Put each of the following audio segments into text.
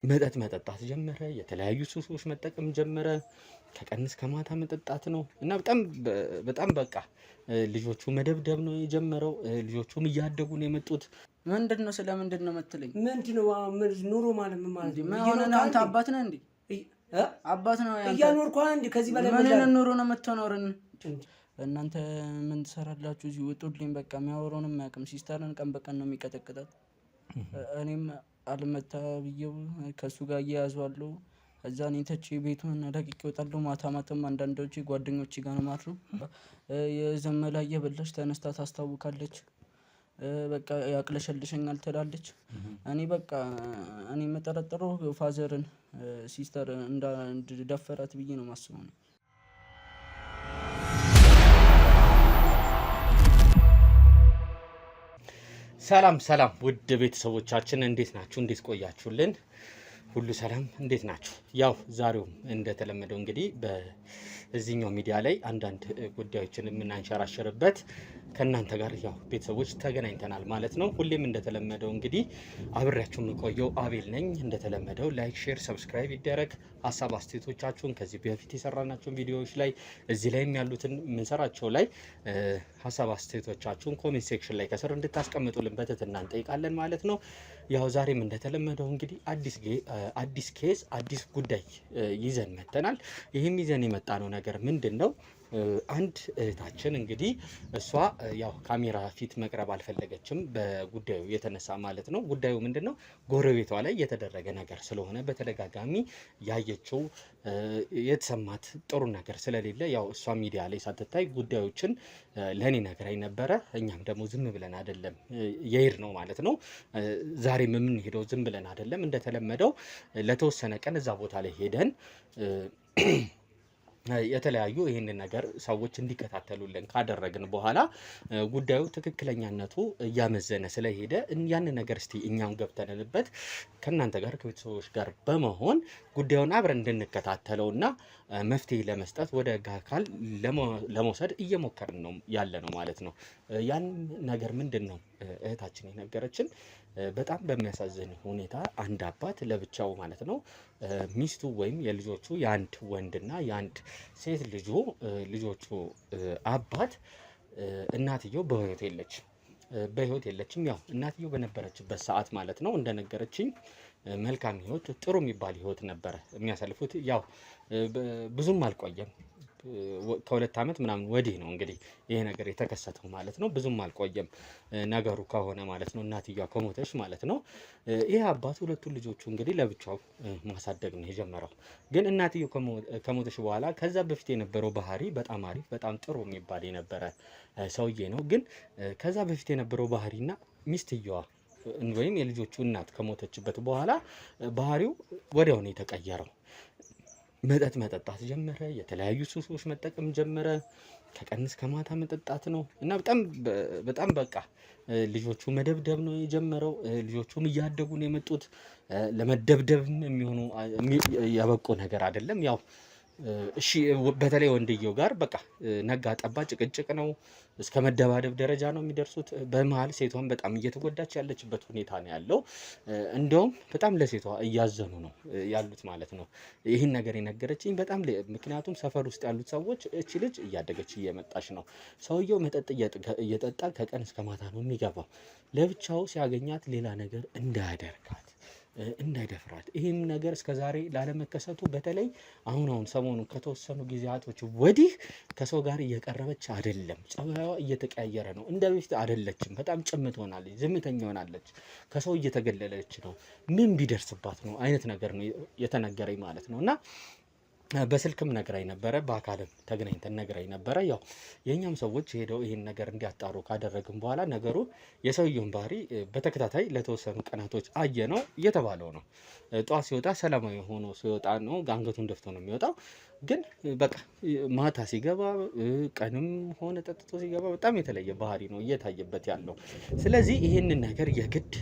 መጠጥ መጠጣት ጀመረ። የተለያዩ ሱሶች መጠቀም ጀመረ። ከቀን እስከ ማታ መጠጣት ነው እና በጣም በቃ ልጆቹ መደብደብ ነው የጀመረው። ልጆቹም እያደጉ ነው የመጡት። ምንድነው ስለምንድነው የምትለኝ? ምንድነው ኑሮ ማለት ምን ማለት ነው? ምን ሆነ? አንተ አባት ነህ እንዴ? አባት ነው ያንተ? እያኖርኩ እንዴ? ከዚህ በላይ ምን ኑሮ ነው የምትኖርን? እናንተ ምን ትሰራላችሁ እዚህ? ወጡልኝ በቃ። የሚያወራውንም አያውቅም። ሲስተርን ቀን በቀን ነው የሚቀጠቅጣት። እኔም አልመታ ብዬው ከሱ ጋር እያያዟለሁ። እዛ እኔ ተቼ ቤቱን ለቅቄ እወጣለሁ። ማታ ማታም አንዳንዶቼ ጓደኞቼ ጋር ነው ማድረው። የዘመላ እየበላች ተነስታ ታስታውካለች። በቃ ያቅለሸልሸኛል ትላለች። እኔ በቃ እኔ የምጠረጥረው ፋዘርን ሲስተር እንዳደፈራት ብዬ ነው የማስበው። ሰላም ውድ ቤተሰቦቻችን እንዴት ናችሁ? እንዴት ቆያችሁልን? ሁሉ ሰላም እንዴት ናችሁ? ያው ዛሬውም እንደተለመደው እንግዲህ በዚህኛው ሚዲያ ላይ አንዳንድ ጉዳዮችን የምናንሸራሸርበት ከእናንተ ጋር ያው ቤተሰቦች ተገናኝተናል ማለት ነው። ሁሌም እንደተለመደው እንግዲህ አብሬያችሁ የምቆየው አቤል ነኝ። እንደተለመደው ላይክ፣ ሼር፣ ሰብስክራይብ ይደረግ። ሀሳብ አስተያየቶቻችሁን ከዚህ በፊት የሰራናቸውን ቪዲዮዎች ላይ እዚህ ላይም ያሉትን የምንሰራቸው ላይ ሀሳብ አስተያየቶቻችሁን ኮሜንት ሴክሽን ላይ ከስር እንድታስቀምጡልን በትህትና እንጠይቃለን ማለት ነው። ያው ዛሬም እንደተለመደው እንግዲህ አዲስ ኬዝ አዲስ ጉዳይ ይዘን መጥተናል። ይህም ይዘን የመጣ ነው ነገር ምንድን ነው? አንድ እህታችን እንግዲህ እሷ ያው ካሜራ ፊት መቅረብ አልፈለገችም በጉዳዩ የተነሳ ማለት ነው። ጉዳዩ ምንድነው? ጎረቤቷ ላይ የተደረገ ነገር ስለሆነ በተደጋጋሚ ያየችው የተሰማት ጥሩ ነገር ስለሌለ ያው እሷ ሚዲያ ላይ ሳትታይ ጉዳዮችን ለኔ ነግራኝ ነበረ። እኛም ደግሞ ዝም ብለን አይደለም የሄድ ነው ማለት ነው። ዛሬም የምንሄደው ዝም ብለን አይደለም። እንደተለመደው ለተወሰነ ቀን እዛ ቦታ ላይ ሄደን የተለያዩ ይህንን ነገር ሰዎች እንዲከታተሉልን ካደረግን በኋላ ጉዳዩ ትክክለኛነቱ እያመዘነ ስለሄደ ያንን ነገር እስቲ እኛም ገብተንበት ከእናንተ ጋር ከቤተሰቦች ጋር በመሆን ጉዳዩን አብረን እንድንከታተለውና መፍትሄ ለመስጠት ወደ ሕግ አካል ለመውሰድ እየሞከርን ነው ያለ ነው ማለት ነው። ያን ነገር ምንድን ነው እህታችን የነገረችን? በጣም በሚያሳዝን ሁኔታ አንድ አባት ለብቻው ማለት ነው ሚስቱ ወይም የልጆቹ የአንድ ወንድና የአንድ ሴት ልጆቹ አባት እናትየው በህይወት የለችም። ያው እናትየው በነበረችበት ሰዓት ማለት ነው እንደነገረችኝ መልካም ህይወት፣ ጥሩ የሚባል ህይወት ነበረ የሚያሳልፉት። ያው ብዙም አልቆየም። ከ2 ዓመት ምናምን ወዲህ ነው እንግዲህ ይሄ ነገር የተከሰተው ማለት ነው። ብዙም አልቆየም ነገሩ ከሆነ ማለት ነው። እናትየዋ ከሞተች ማለት ነው። ይሄ አባት ሁለቱን ልጆቹ እንግዲህ ለብቻው ማሳደግ ነው የጀመረው። ግን እናትየው ከሞተች በኋላ ከዛ በፊት የነበረው ባህሪ በጣም አሪፍ፣ በጣም ጥሩ የሚባል የነበረ ሰውዬ ነው። ግን ከዛ በፊት የነበረው ባህሪና ሚስትየዋ ወይም የልጆቹ እናት ከሞተችበት በኋላ ባህሪው ወዲያው ነው የተቀየረው። መጠጥ መጠጣት ጀመረ። የተለያዩ ሱሶች መጠቀም ጀመረ። ከቀን እስከ ማታ መጠጣት ነው እና በጣም በቃ ልጆቹ መደብደብ ነው የጀመረው። ልጆቹም እያደጉ ነው የመጡት። ለመደብደብም የሚሆኑ ያበቁ ነገር አይደለም። ያው እሺ በተለይ ወንድየው ጋር በቃ ነጋ ጠባ ጭቅጭቅ ነው። እስከ መደባደብ ደረጃ ነው የሚደርሱት። በመሀል ሴቷን በጣም እየተጎዳች ያለችበት ሁኔታ ነው ያለው። እንደውም በጣም ለሴቷ እያዘኑ ነው ያሉት ማለት ነው። ይህን ነገር የነገረችኝ በጣም ምክንያቱም ሰፈር ውስጥ ያሉት ሰዎች እቺ ልጅ እያደገች እየመጣች ነው፣ ሰውየው መጠጥ እየጠጣ ከቀን እስከ ማታ ነው የሚገባው፣ ለብቻው ሲያገኛት ሌላ ነገር እንዳይደፍራት ይህም ነገር እስከዛሬ ላለመከሰቱ በተለይ አሁን ሰሞኑን ከተወሰኑ ጊዜያቶች ወዲህ ከሰው ጋር እየቀረበች አይደለም። ጸባይዋ እየተቀያየረ ነው። እንደ በፊት አይደለችም። በጣም ጭምት ሆናለች፣ ዝምተኛ ሆናለች። ከሰው እየተገለለች ነው። ምን ቢደርስባት ነው አይነት ነገር ነው የተነገረኝ ማለት ነው። እና በስልክም ነግራኝ ነበረ፣ በአካልም ተገናኝተን ነግራኝ ነበረ። ያው የኛም ሰዎች ሄደው ይህን ነገር እንዲያጣሩ ካደረግን በኋላ ነገሩ የሰውየውን ባህሪ በተከታታይ ለተወሰኑ ቀናቶች አየ ነው እየተባለው ነው። ጠዋት ሲወጣ ሰላማዊ ሆኖ ሲወጣ ነው፣ አንገቱን ደፍቶ ነው የሚወጣው። ግን በቃ ማታ ሲገባ ቀንም ሆነ ጠጥቶ ሲገባ በጣም የተለየ ባህሪ ነው እየታየበት ያለው። ስለዚህ ይህንን ነገር የግድ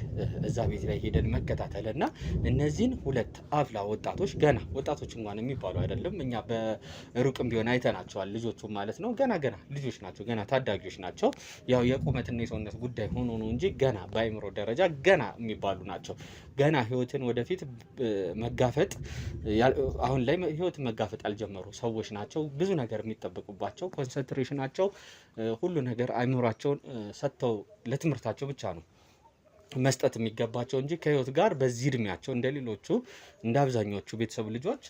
እዛ ቤት ላይ ሄደን መከታተልና እነዚህን ሁለት አፍላ ወጣቶች ገና ወጣቶች እንኳን የሚባሉ አይደለም አይደለም። እኛ በሩቅም ቢሆን አይተናቸዋል ልጆቹ ማለት ነው። ገና ልጆች ናቸው፣ ገና ታዳጊዎች ናቸው። ያው የቁመትና የሰውነት ጉዳይ ሆኖ ነው እንጂ ገና በአይምሮ ደረጃ ገና የሚባሉ ናቸው። ገና ህይወትን ወደፊት መጋፈጥ አሁን ላይ ህይወትን መጋፈጥ ያልጀመሩ ሰዎች ናቸው። ብዙ ነገር የሚጠበቁባቸው ኮንሰንትሬሽናቸው ሁሉ ነገር አይምሯቸውን ሰጥተው ለትምህርታቸው ብቻ ነው መስጠት የሚገባቸው እንጂ ከህይወት ጋር በዚህ እድሜያቸው እንደሌሎቹ እንደ አብዛኞቹ ቤተሰብ ልጆች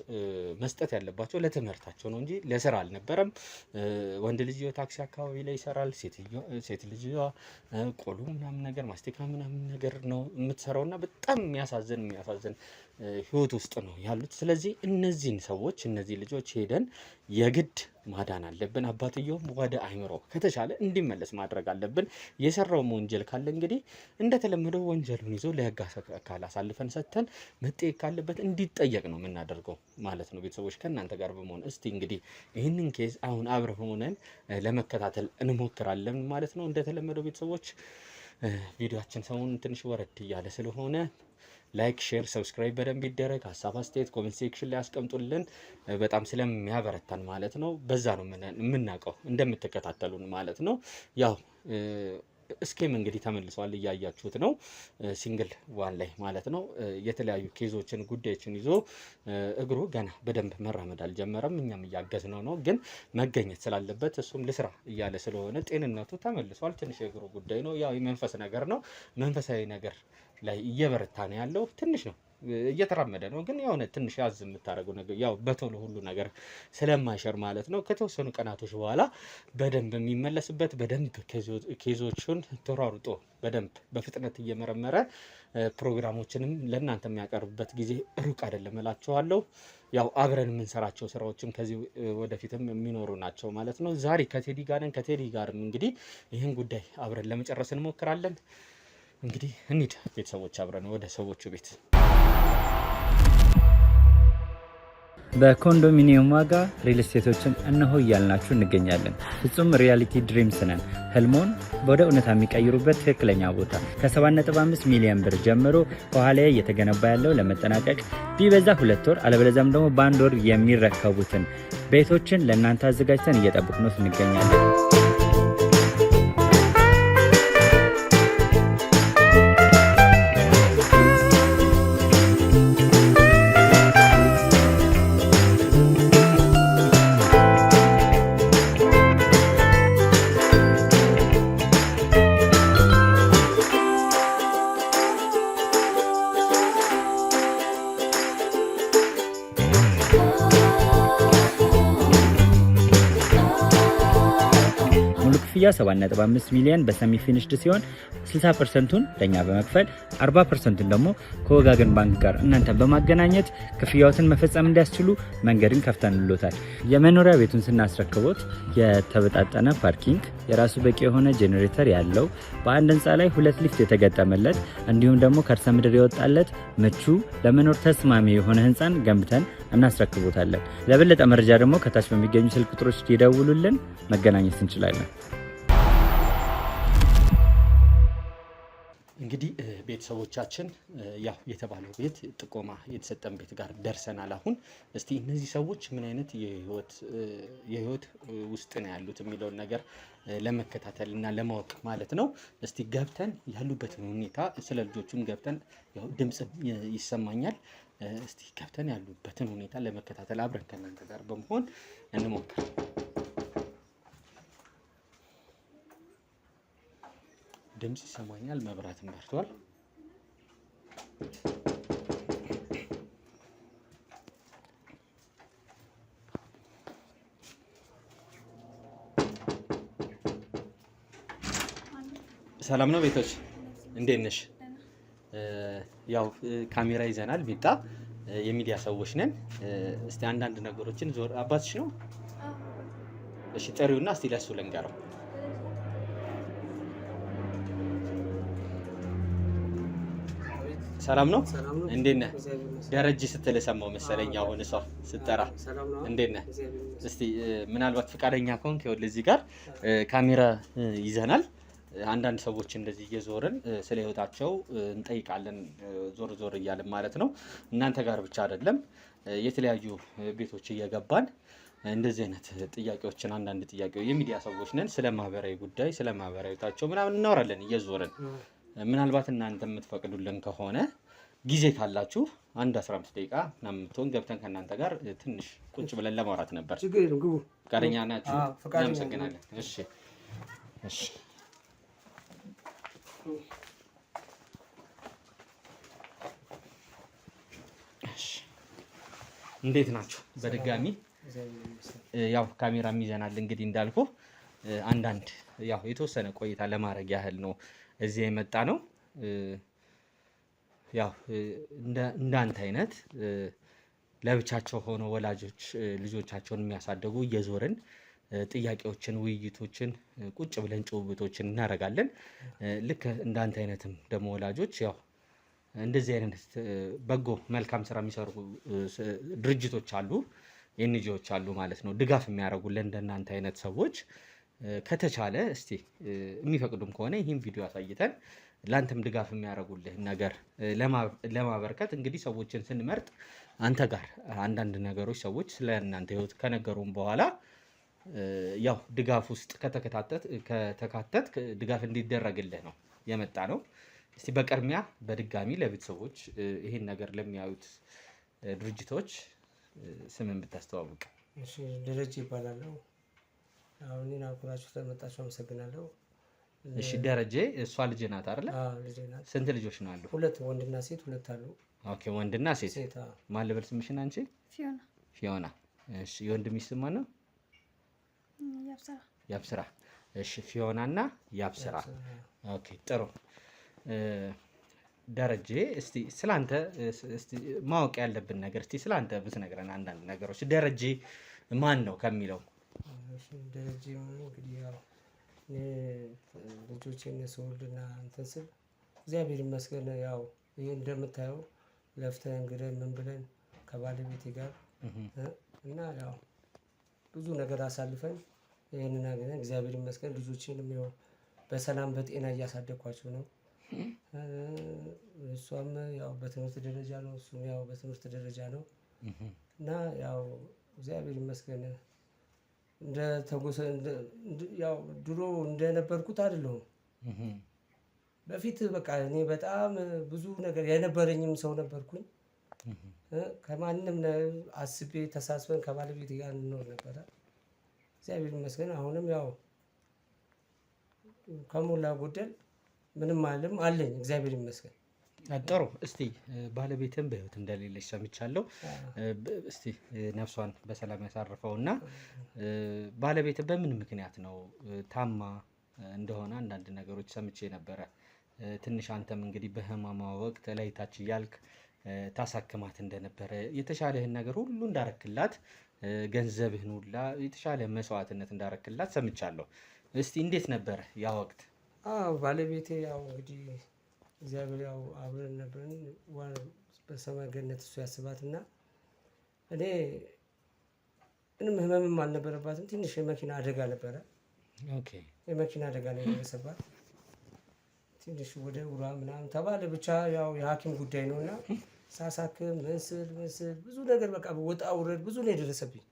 መስጠት ያለባቸው ለትምህርታቸው ነው እንጂ ለስራ አልነበረም። ወንድ ልጅ ታክሲ አካባቢ ላይ ይሰራል፣ ሴት ልጅ ቆሎ ምናምን ነገር ማስቲካ ምናምን ነገር ነው የምትሰራውና በጣም የሚያሳዝን ህይወት ውስጥ ነው ያሉት። ስለዚህ እነዚህ ልጆች ሄደን የግድ ማዳን አለብን። አባትየውም ወደ አይምሮ ከተቻለ እንዲመለስ ማድረግ አለብን። የሰራውም ወንጀል ካለ እንግዲህ እንደተለመደው ወንጀሉን ይዞ ለህግ አካል አሳልፈን ሰጥተን መጠየቅ ካለበት እንዲጠየቅ ነው የምናደርገው ማለት ነው። ቤተሰቦች ከእናንተ ጋር በመሆን እስቲ እንግዲህ ይህንን ኬዝ አሁን አብረን ሆነን ለመከታተል እንሞክራለን ማለት ነው። እንደተለመደው ቤተሰቦች ቪዲዮአችን ሰሞኑን ትንሽ ወረድ እያለ ስለሆነ ላይክ፣ ሼር፣ ሰብስክራይብ በደንብ ይደረግ። ሀሳብ አስተያየት ኮሜንት ሴክሽን ላይ ያስቀምጡልን። በጣም ስለሚያበረታን ማለት ነው። በዛ ነው የምናውቀው እንደምትከታተሉን ማለት ነው። ያው እስኬም እንግዲህ ተመልሷል፣ እያያችሁት ነው። ሲንግል ዋን ላይ ማለት ነው የተለያዩ ኬዞችን ጉዳዮችን ይዞ እግሩ ገና በደንብ መራመድ አልጀመረም። እኛም እያገዝነው ነው፣ ግን መገኘት ስላለበት እሱም ልስራ እያለ ስለሆነ ጤንነቱ ተመልሷል። ትንሽ የእግሩ ጉዳይ ነው፣ ያው የመንፈስ ነገር ነው። መንፈሳዊ ነገር ላይ እየበረታ ነው ያለው። ትንሽ ነው እየተራመደ ነው፣ ግን የሆነ ትንሽ ያዝ የምታደርገው ነገር ያው በቶሎ ሁሉ ነገር ስለማይሸር ማለት ነው። ከተወሰኑ ቀናቶች በኋላ በደንብ የሚመለስበት በደንብ ኬዞቹን ተሯሩጦ በደንብ በፍጥነት እየመረመረ ፕሮግራሞችንም ለእናንተ የሚያቀርብበት ጊዜ ሩቅ አይደለም እላችኋለሁ። ያው አብረን የምንሰራቸው ስራዎችም ከዚህ ወደፊትም የሚኖሩ ናቸው ማለት ነው። ዛሬ ከቴዲ ጋር ነን። ከቴዲ ጋርም እንግዲህ ይህን ጉዳይ አብረን ለመጨረስ እንሞክራለን። እንግዲህ እንሂድ ቤተሰቦች አብረን ወደ ሰዎቹ ቤት። በኮንዶሚኒየም ዋጋ ሪል ስቴቶችን እነሆ እያልናችሁ እንገኛለን። ፍጹም ሪያሊቲ ድሪምስ ነን። ህልሞን ወደ እውነታ የሚቀይሩበት ትክክለኛ ቦታ ከ7.5 ሚሊዮን ብር ጀምሮ ከኋላ እየተገነባ ያለው ለመጠናቀቅ ቢበዛ 2 ወር አለበለዚያም ደግሞ በ1 ወር የሚረከቡትን ቤቶችን ለእናንተ አዘጋጅተን እየጠበቅነው እንገኛለን። ክፍያ 7.5 ሚሊዮን በሰሚ ፊኒሽድ ሲሆን 60%ቱን ለኛ በመክፈል 40%ቱን ደግሞ ከወጋገን ባንክ ጋር እናንተን በማገናኘት ክፍያዎትን መፈጸም እንዲያስችሉ መንገድን ከፍተንልዎታል። የመኖሪያ ቤቱን ስናስረክቦት የተበጣጠነ ፓርኪንግ፣ የራሱ በቂ የሆነ ጄኔሬተር ያለው በአንድ ህንፃ ላይ 2 ሊፍት የተገጠመለት እንዲሁም ደግሞ ከርሰ ምድር የወጣለት ምቹ ለመኖር ተስማሚ የሆነ ህንፃን ገንብተን እናስረክቦታለን። ለበለጠ መረጃ ደግሞ ከታች በሚገኙ ስልክ ቁጥሮች ይደውሉልን፣ መገናኘት እንችላለን። እንግዲህ ቤተሰቦቻችን ያው የተባለው ቤት ጥቆማ የተሰጠን ቤት ጋር ደርሰናል። አሁን እስቲ እነዚህ ሰዎች ምን አይነት የህይወት ውስጥ ነው ያሉት የሚለውን ነገር ለመከታተል እና ለማወቅ ማለት ነው። እስቲ ገብተን ያሉበትን ሁኔታ ስለ ልጆቹም ገብተን ያው ድምጽ ይሰማኛል። እስቲ ገብተን ያሉበትን ሁኔታ ለመከታተል አብረን ከእናንተ ጋር በመሆን እንሞክር። ድምጽ ይሰማኛል። መብራትም በርቷል። ሰላም ነው ቤቶች፣ እንዴት ነሽ? ያው ካሜራ ይዘናል። ሚጣ የሚዲያ ሰዎች ነን። እስቲ አንዳንድ ነገሮችን ዞር አባትሽ ነው? እሺ ጥሪውና እስቲ ለሱ ልንገረው። ሰላም ነው? እንዴት ነህ? ደረጀ ስትል ሰማው መሰለኝ አሁን እሷ ስትጠራ። እንዴት ነህ? እስቲ ምናልባት ፍቃደኛ ከሆንክ ይኸውልህ እዚህ ጋር ካሜራ ይዘናል። አንዳንድ ሰዎች እንደዚህ እየዞርን ስለ ህይወታቸው እንጠይቃለን፣ ዞር ዞር እያልን ማለት ነው። እናንተ ጋር ብቻ አይደለም የተለያዩ ቤቶች እየገባን እንደዚህ አይነት ጥያቄዎችን አንዳንድ ጥያቄዎች የሚዲያ ሰዎች ነን፣ ስለ ማህበራዊ ጉዳይ ስለ ማህበራዊ ታቸው ምናምን እናወራለን እየዞርን። ምናልባት እናንተ የምትፈቅዱልን ከሆነ ጊዜ ካላችሁ አንድ 15 ደቂቃ ምናምን ብትሆን ገብተን ከእናንተ ጋር ትንሽ ቁጭ ብለን ለማውራት ነበር። ችግር የለም ግቡ። ፈቃደኛ ናችሁ? እናመሰግናለን። እሺ እሺ። እንዴት ናችሁ? በድጋሚ ያው ካሜራም ይዘናል እንግዲህ እንዳልኩ አንዳንድ ያው የተወሰነ ቆይታ ለማድረግ ያህል ነው እዚህ የመጣ ነው። ያው እንዳንተ አይነት ለብቻቸው ሆኖ ወላጆች ልጆቻቸውን የሚያሳድጉ እየዞርን ጥያቄዎችን፣ ውይይቶችን፣ ቁጭ ብለን ጭውውቶችን እናደርጋለን። ልክ እንዳንተ አይነትም ደግሞ ወላጆች ያው እንደዚህ አይነት በጎ መልካም ስራ የሚሰሩ ድርጅቶች አሉ፣ ኤንጂኦዎች አሉ ማለት ነው፣ ድጋፍ የሚያደርጉልን እንደናንተ አይነት ሰዎች። ከተቻለ እስቲ የሚፈቅዱም ከሆነ ይህን ቪዲዮ አሳይተን ለአንተም ድጋፍ የሚያደርጉልህ ነገር ለማበርከት እንግዲህ ሰዎችን ስንመርጥ አንተ ጋር አንዳንድ ነገሮች ሰዎች ስለ እናንተ ህይወት ከነገሩም በኋላ ያው ድጋፍ ውስጥ ከተካተት ድጋፍ እንዲደረግልህ ነው የመጣ ነው። እስቲ በቅድሚያ በድጋሚ ለቤተሰቦች ይሄን ነገር ለሚያዩት ድርጅቶች ስምን ብታስተዋውቅ። እሺ፣ ደረጀ ይባላለሁ። አሁን እኔን አክብራችሁ ስለመጣችሁ አመሰግናለሁ። እሺ ደረጀ፣ እሷ ልጅ ናት አይደለ? አዎ ልጅ ናት። ስንት ልጆች ነው አሉ? ሁለት ወንድና ሴት ሁለት አሉ። ኦኬ፣ ወንድና ሴት። ማን ልበል ስምሽን አንቺ? ፊዮና። ፊዮና። እሺ፣ የወንድምሽ ስም ማን ነው? ያብስራ። ያብስራ። እሺ፣ ፊዮናና ያብስራ። ኦኬ፣ ጥሩ። ደረጀ፣ እስቲ ስላንተ እስቲ ማወቅ ያለብን ነገር እስቲ ስላንተ ብትነግረን አንዳንድ ነገሮች። ደረጀ ማን ነው ከሚለው። ደረጀ እንግዲህ ያው ልጆቼን ስወልድና እንትን ስል እግዚአብሔር ይመስገን ያው ይሄ እንደምታየው ለፍተን እንግዲህ ምን ብለን ከባለቤቴ ጋር እና ያው ብዙ ነገር አሳልፈን ይሄንን አገኘን። እግዚአብሔር ይመስገን ልጆቼንም ያው በሰላም በጤና እያሳደግኳቸው ነው። እሷም ያው በትምህርት ደረጃ ነው፣ እሱም ያው በትምህርት ደረጃ ነው እና ያው እግዚአብሔር ይመስገን ያው ድሮ እንደነበርኩት አይደለሁም። በፊት በቃ እኔ በጣም ብዙ ነገር የነበረኝም ሰው ነበርኩኝ። ከማንም አስቤ ተሳስበን ከባለቤት ጋር እንኖር ነበረ። እግዚአብሔር ይመስገን አሁንም ያው ከሞላ ጎደል ምንም አለኝ። እግዚአብሔር ይመስገን። ጥሩ። እስቲ ባለቤትም በህይወት እንደሌለች ሰምቻለሁ። እስቲ ነፍሷን በሰላም ያሳርፈውና ባለቤት በምን ምክንያት ነው ታማ እንደሆነ አንዳንድ ነገሮች ሰምቼ ነበረ። ትንሽ አንተም እንግዲህ በህማማ ወቅት ላይ ታች እያልክ ታሳክማት እንደነበረ የተሻለህን ነገር ሁሉ እንዳረክላት ገንዘብህን ሁላ የተሻለ መስዋዕትነት እንዳረክላት ሰምቻለሁ። እስቲ እንዴት ነበረ ያ ወቅት? ባለቤቴ ያው እንግዲህ እግዚአብሔር ያው አብረን ነበርን። በሰማይ ገነት እሱ ያስባትና እኔ ምንም ህመምም አልነበረባትም። ትንሽ የመኪና አደጋ ነበረ። ኦኬ፣ የመኪና አደጋ ነው የደረሰባት። ትንሽ ወደ ውራ ምናምን ተባለ። ብቻ ያው የሐኪም ጉዳይ ነውና ሳሳክም ምስል ብዙ ነገር በቃ ወጣ ውረድ ብዙ ነው የደረሰብኝ።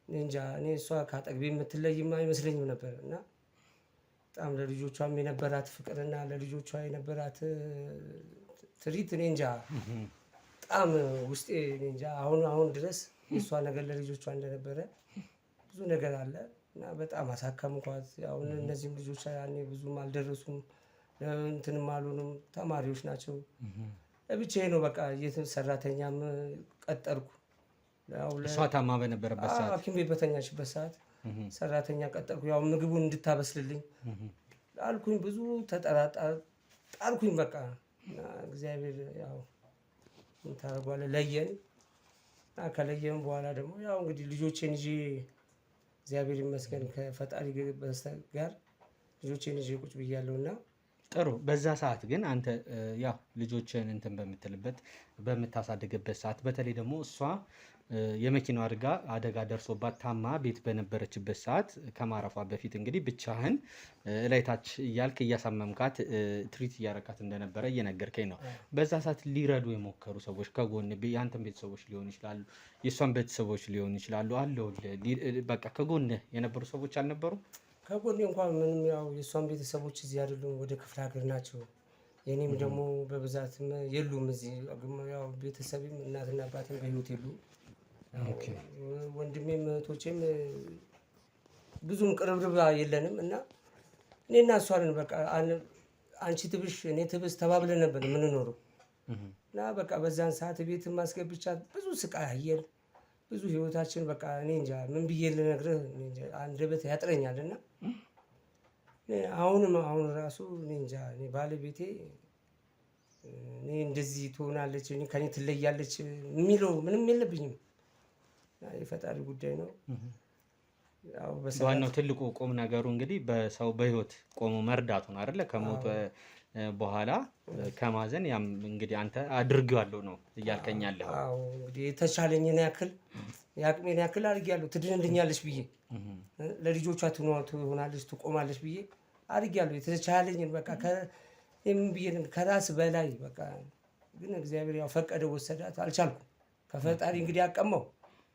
እንጃ እኔ እሷ ካጠግቤ የምትለይም አይመስለኝም ነበር እና በጣም ለልጆቿም የነበራት ፍቅርና ለልጆቿ የነበራት ትሪት እኔ እንጃ በጣም ውስጤ እኔ እንጃ አሁን ድረስ የእሷ ነገር ለልጆቿ እንደነበረ ብዙ ነገር አለ እና በጣም አሳከምኳት። አሁን እነዚህም ልጆቿ ያኔ ብዙም አልደረሱም፣ እንትንም አልሆኑም፣ ተማሪዎች ናቸው። ብቻዬ ነው በቃ ሰራተኛም ቀጠርኩ። እሷ ታማ በነበረበት ሰዓት ሐኪም ቤት በተኛችበት ሰዓት ሰራተኛ ቀጠርኩ። ያው ምግቡን እንድታበስልልኝ አልኩኝ። ብዙ ጣልኩኝ በቃ እና እግዚአብሔር ያው ታደርጓለህ ለየን። ከለየን በኋላ ደግሞ ያው እንግዲህ ልጆቼን ይዤ እግዚአብሔር ይመስገን ከፈጣሪ ጋር ልጆቼን ይዤ ቁጭ ብያለሁና ጥሩ። በዛ ሰዓት ግን አንተ ያው ልጆችን እንትን በምታሳድግበት ሰዓት በተለይ ደግሞ እሷ የመኪናው አደጋ ደርሶባት ታማ ቤት በነበረችበት ሰዓት ከማረፏ በፊት እንግዲህ ብቻህን ላይታች እያልክ እያሳመምካት ትሪት እያረካት እንደነበረ እየነገርከኝ ነው። በዛ ሰዓት ሊረዱ የሞከሩ ሰዎች ከጎን የአንተን ቤተሰቦች ሊሆኑ ይችላሉ፣ የእሷን ቤተሰቦች ሊሆኑ ይችላሉ፣ በቃ ከጎን የነበሩ ሰዎች አልነበሩም? ከጎኔ እንኳን ምንም ያው የእሷን ቤተሰቦች እዚህ አይደሉም፣ ወደ ክፍለ ሀገር ናቸው። የኔም ደግሞ በብዛትም የሉም እዚህ። ያው ቤተሰብም እናትና አባትም በህይወት የሉ። ወንድሜም እህቶቼም ብዙም ቅርብርብ የለንም እና እኔና እሷ ነን በቃ አንቺ ትብሽ እኔ ትብስ ተባብለን ነበር የምንኖረው እና በቃ በዛን ሰዓት ቤት ማስገብቻት ብዙ ስቃይ አየን። ብዙ ህይወታችን በቃ እኔ እንጃ ምን ብዬ ልነግርህ አንደበት ያጥረኛል። እና አሁን ራሱ እኔ እንጃ እኔ ባለቤቴ እኔ እንደዚህ ትሆናለች እኔ ከኔ ትለያለች የሚለው ምንም የለብኝም። የፈጣሪ ጉዳይ ነው። ያው ዋናው ትልቁ ቁም ነገሩ እንግዲህ በሰው በህይወት ቆሞ መርዳቱ ነው አይደለ? ከሞተ በኋላ ከማዘን ያም እንግዲህ አንተ አድርጌዋለሁ ነው እያልከኝ ያለኸው? አዎ እንግዲህ የተቻለኝን ያክል የአቅሜን ያክል አድርጌያለሁ። ትድንልኛለች ብዬ ለልጆቿ ትሆናለች ትቆማለች ብዬ አድርጌያለሁ። የተቻለኝን በቃ ምን ብዬ ከራስ በላይ በቃ ግን እግዚአብሔር ያው ፈቀደ ወሰዳት። አልቻልኩም። ከፈጣሪ እንግዲህ አቀማው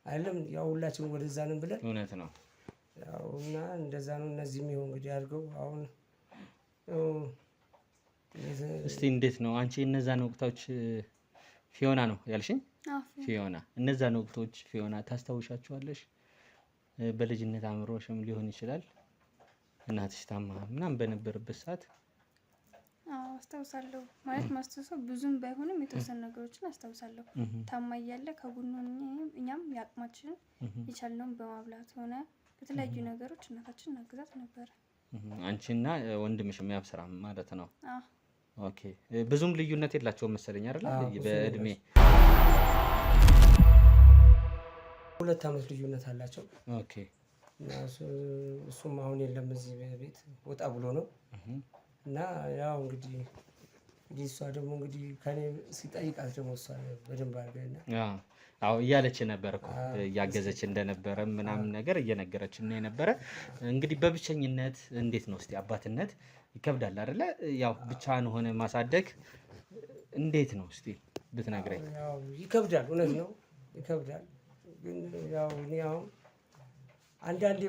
አይደለም ያው ሁላችንም ወደዛ ነን ብለን እውነት ነው ያው እና እንደዛ ነው። እነዚህም ይኸው እንግዲህ አድርገው አሁን እስቲ እንዴት ነው አንቺ እነዛን ወቅቶች ፊዮና ነው ያልሽኝ? ፊዮና እነዛን ወቅቶች ፊዮና ታስታውሻቸዋለሽ? በልጅነት አእምሮሽም ሊሆን ይችላል እናትሽ ታማ ምናምን በነበረበት ሰዓት? አዎ አስታውሳለሁ። ማለት ማስታወሰው ብዙም ባይሆንም የተወሰኑ ነገሮችን አስታውሳለሁ። ታማ እያለ ከጎኑ እኛም የአቅማችንን የቻልነውን በማብላት ሆነ በተለያዩ ነገሮች እናታችን እናግዛት ነበር። አንቺና ወንድምሽም ያብስራ ማለት ነው? አዎ። ኦኬ። ብዙም ልዩነት የላቸውም መሰለኝ አይደል? በእድሜ 2 ዓመት ልዩነት አላቸው። ኦኬ። እሱም አሁን የለም እዚህ ቤት ወጣ ብሎ ነው እና ያው እንግዲህ እሷ ደግሞ እንግዲህ ከኔ ሲጠይቃት ደግሞ እሷ በደንብ አድርገና አዎ እያለች ነበር እኮ እያገዘች እንደነበረ ምናምን ነገር እየነገረችን ነው የነበረ። እንግዲህ በብቸኝነት እንዴት ነው እስቲ አባትነት ይከብዳል አይደለ? ያው ብቻህን ሆነ ማሳደግ እንዴት ነው እስቲ ብትነግረኝ። ያው ይከብዳል፣ እውነት ነው ይከብዳል። ግን ያው እኔ አሁን አንዳንዴ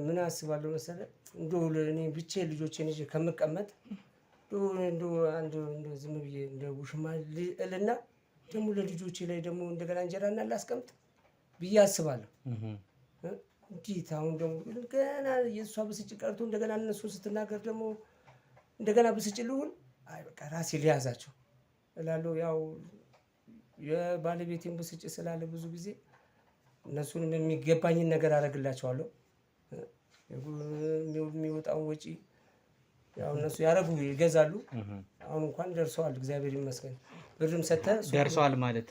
ምን አስባለሁ መሰለህ እንደው እኔ ብቻዬን ልጆቼን ይዤ ከምቀመጥ እንደው ዝም ብዬ እንደ ውሽማ እልና ደግሞ ለልጆቼ ላይ ደግሞ እንደገና እንጀራና ላስቀምጥ ብዬ አስባለሁ። እንዴት አሁን ደግሞ ገና የእሷ ብስጭት ቀርቶ እንደገና እነሱ ስትናገር ደግሞ እንደገና ብስጭት ልሁን፣ አይ በቃ ራሴ ሊያዛቸው እላለሁ። ያው የባለቤቴን ብስጭት ስላለ ብዙ ጊዜ እነሱንም የሚገባኝን ነገር አደርግላቸዋለሁ። የሚወጣውን ወጪ ያው እነሱ ያረጉ ይገዛሉ። አሁን እንኳን ደርሰዋል፣ እግዚአብሔር ይመስገን። ብርም ሰጥተህ ደርሰዋል ማለት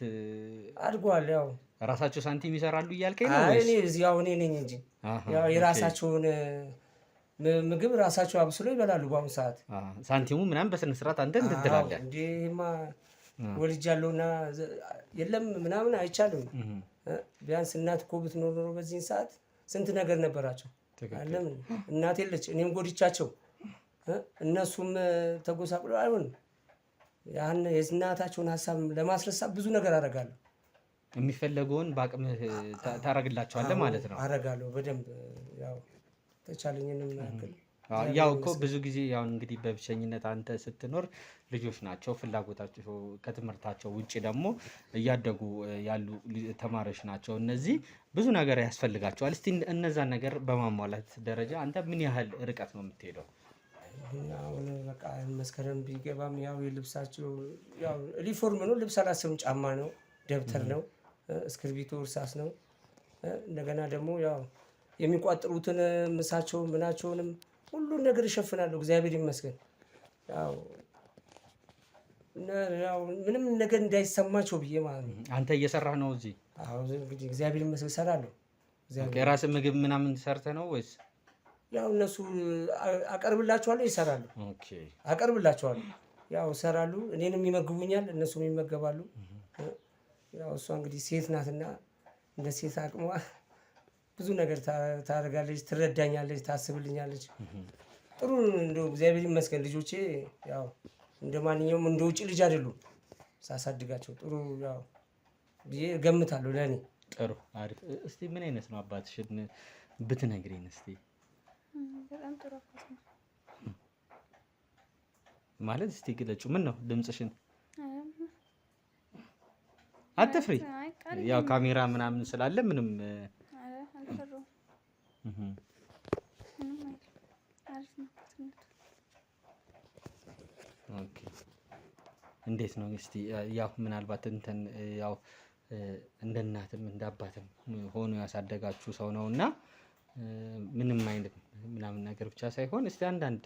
አድጓል። ያው ራሳቸው ሳንቲም ይሰራሉ እያልከኝ ነው? እኔ እዚያው እኔ ነኝ እንጂ ያው የራሳቸውን ምግብ ራሳቸው አብስሎ ይበላሉ። በአሁኑ ሰዓት ሳንቲሙ ምናምን በስነ ስርዓት አንተ እንትን ትላለህ። እንዴማ ወልጃለሁና የለም ምናምን አይቻልም። ቢያንስ እናት እኮ ብትኖር ኖሮ በዚህን ሰዓት ስንት ነገር ነበራቸው። አለም እናት የለች፣ እኔም ጎድቻቸው እነሱም ተጎሳቅሎ አይሆንም። ያን የእናታቸውን ሀሳብ ለማስረሳት ብዙ ነገር አደርጋለሁ። የሚፈለገውን በአቅምህ ታረግላቸዋለህ ማለት ነው? አደርጋለሁ በደንብ ያው ተቻለኝንም ያክል። ያው እኮ ብዙ ጊዜ ያው እንግዲህ በብቸኝነት አንተ ስትኖር ልጆች ናቸው ፍላጎታቸው ከትምህርታቸው ውጭ ደግሞ እያደጉ ያሉ ተማሪዎች ናቸው። እነዚህ ብዙ ነገር ያስፈልጋቸዋል። እስቲ እነዛን ነገር በማሟላት ደረጃ አንተ ምን ያህል ርቀት ነው የምትሄደው? አሁን በቃ መስከረም ቢገባም ያው የልብሳቸው ያው ሪፎርም ነው። ልብስ አላስብም፣ ጫማ ነው፣ ደብተር ነው፣ እስክርቢቶ፣ እርሳስ ነው። እንደገና ደግሞ ያው የሚቋጥሩትን ምሳቸው ምናቸውንም ሁሉን ነገር ይሸፍናሉ። እግዚአብሔር ይመስገን። ያው ምንም ነገር እንዳይሰማቸው ብዬ ማለት ነው። አንተ እየሰራህ ነው እዚህ? አዎ እንግዲህ እግዚአብሔር ይመስገን እሰራለሁ። የራስህ ምግብ ምናምን ሰርተህ ነው ወይስ? ያው እነሱ አቀርብላቸዋለሁ፣ ይሰራሉ። ኦኬ አቀርብላቸዋለሁ፣ ያው ይሰራሉ። እኔንም ይመግቡኛል፣ እነሱም ይመገባሉ። ያው እሷ እንግዲህ ሴት ናትና እንደ ሴት አቅሟ ብዙ ነገር ታደርጋለች፣ ትረዳኛለች፣ ታስብልኛለች። ጥሩ እንደው እግዚአብሔር ይመስገን ልጆቼ ያው እንደ ማንኛውም እንደ ውጭ ልጅ አይደሉም ሳሳድጋቸው ጥሩ ያው ብዬ እገምታለሁ። ለእኔ ጥሩ አሪፍ። እስቲ ምን አይነት ነው አባትሽን ብትነግሪን እስቲ? በጣም ጥሩ አባት ነው ማለት እስቲ ግለጩ። ምን ነው ድምፅሽን አትፍሪ። ያው ካሜራ ምናምን ስላለ ምንም አልፈራሁም። አሪፍ ነው። ኦኬ እንዴት ነው እስቲ ያው ምናልባት እንትን ያው እንደ እናትም እንደ አባትም ሆኖ ያሳደጋችሁ ሰው ነውና ምንም አይነት ምናምን ነገር ብቻ ሳይሆን እስቲ አንዳንድ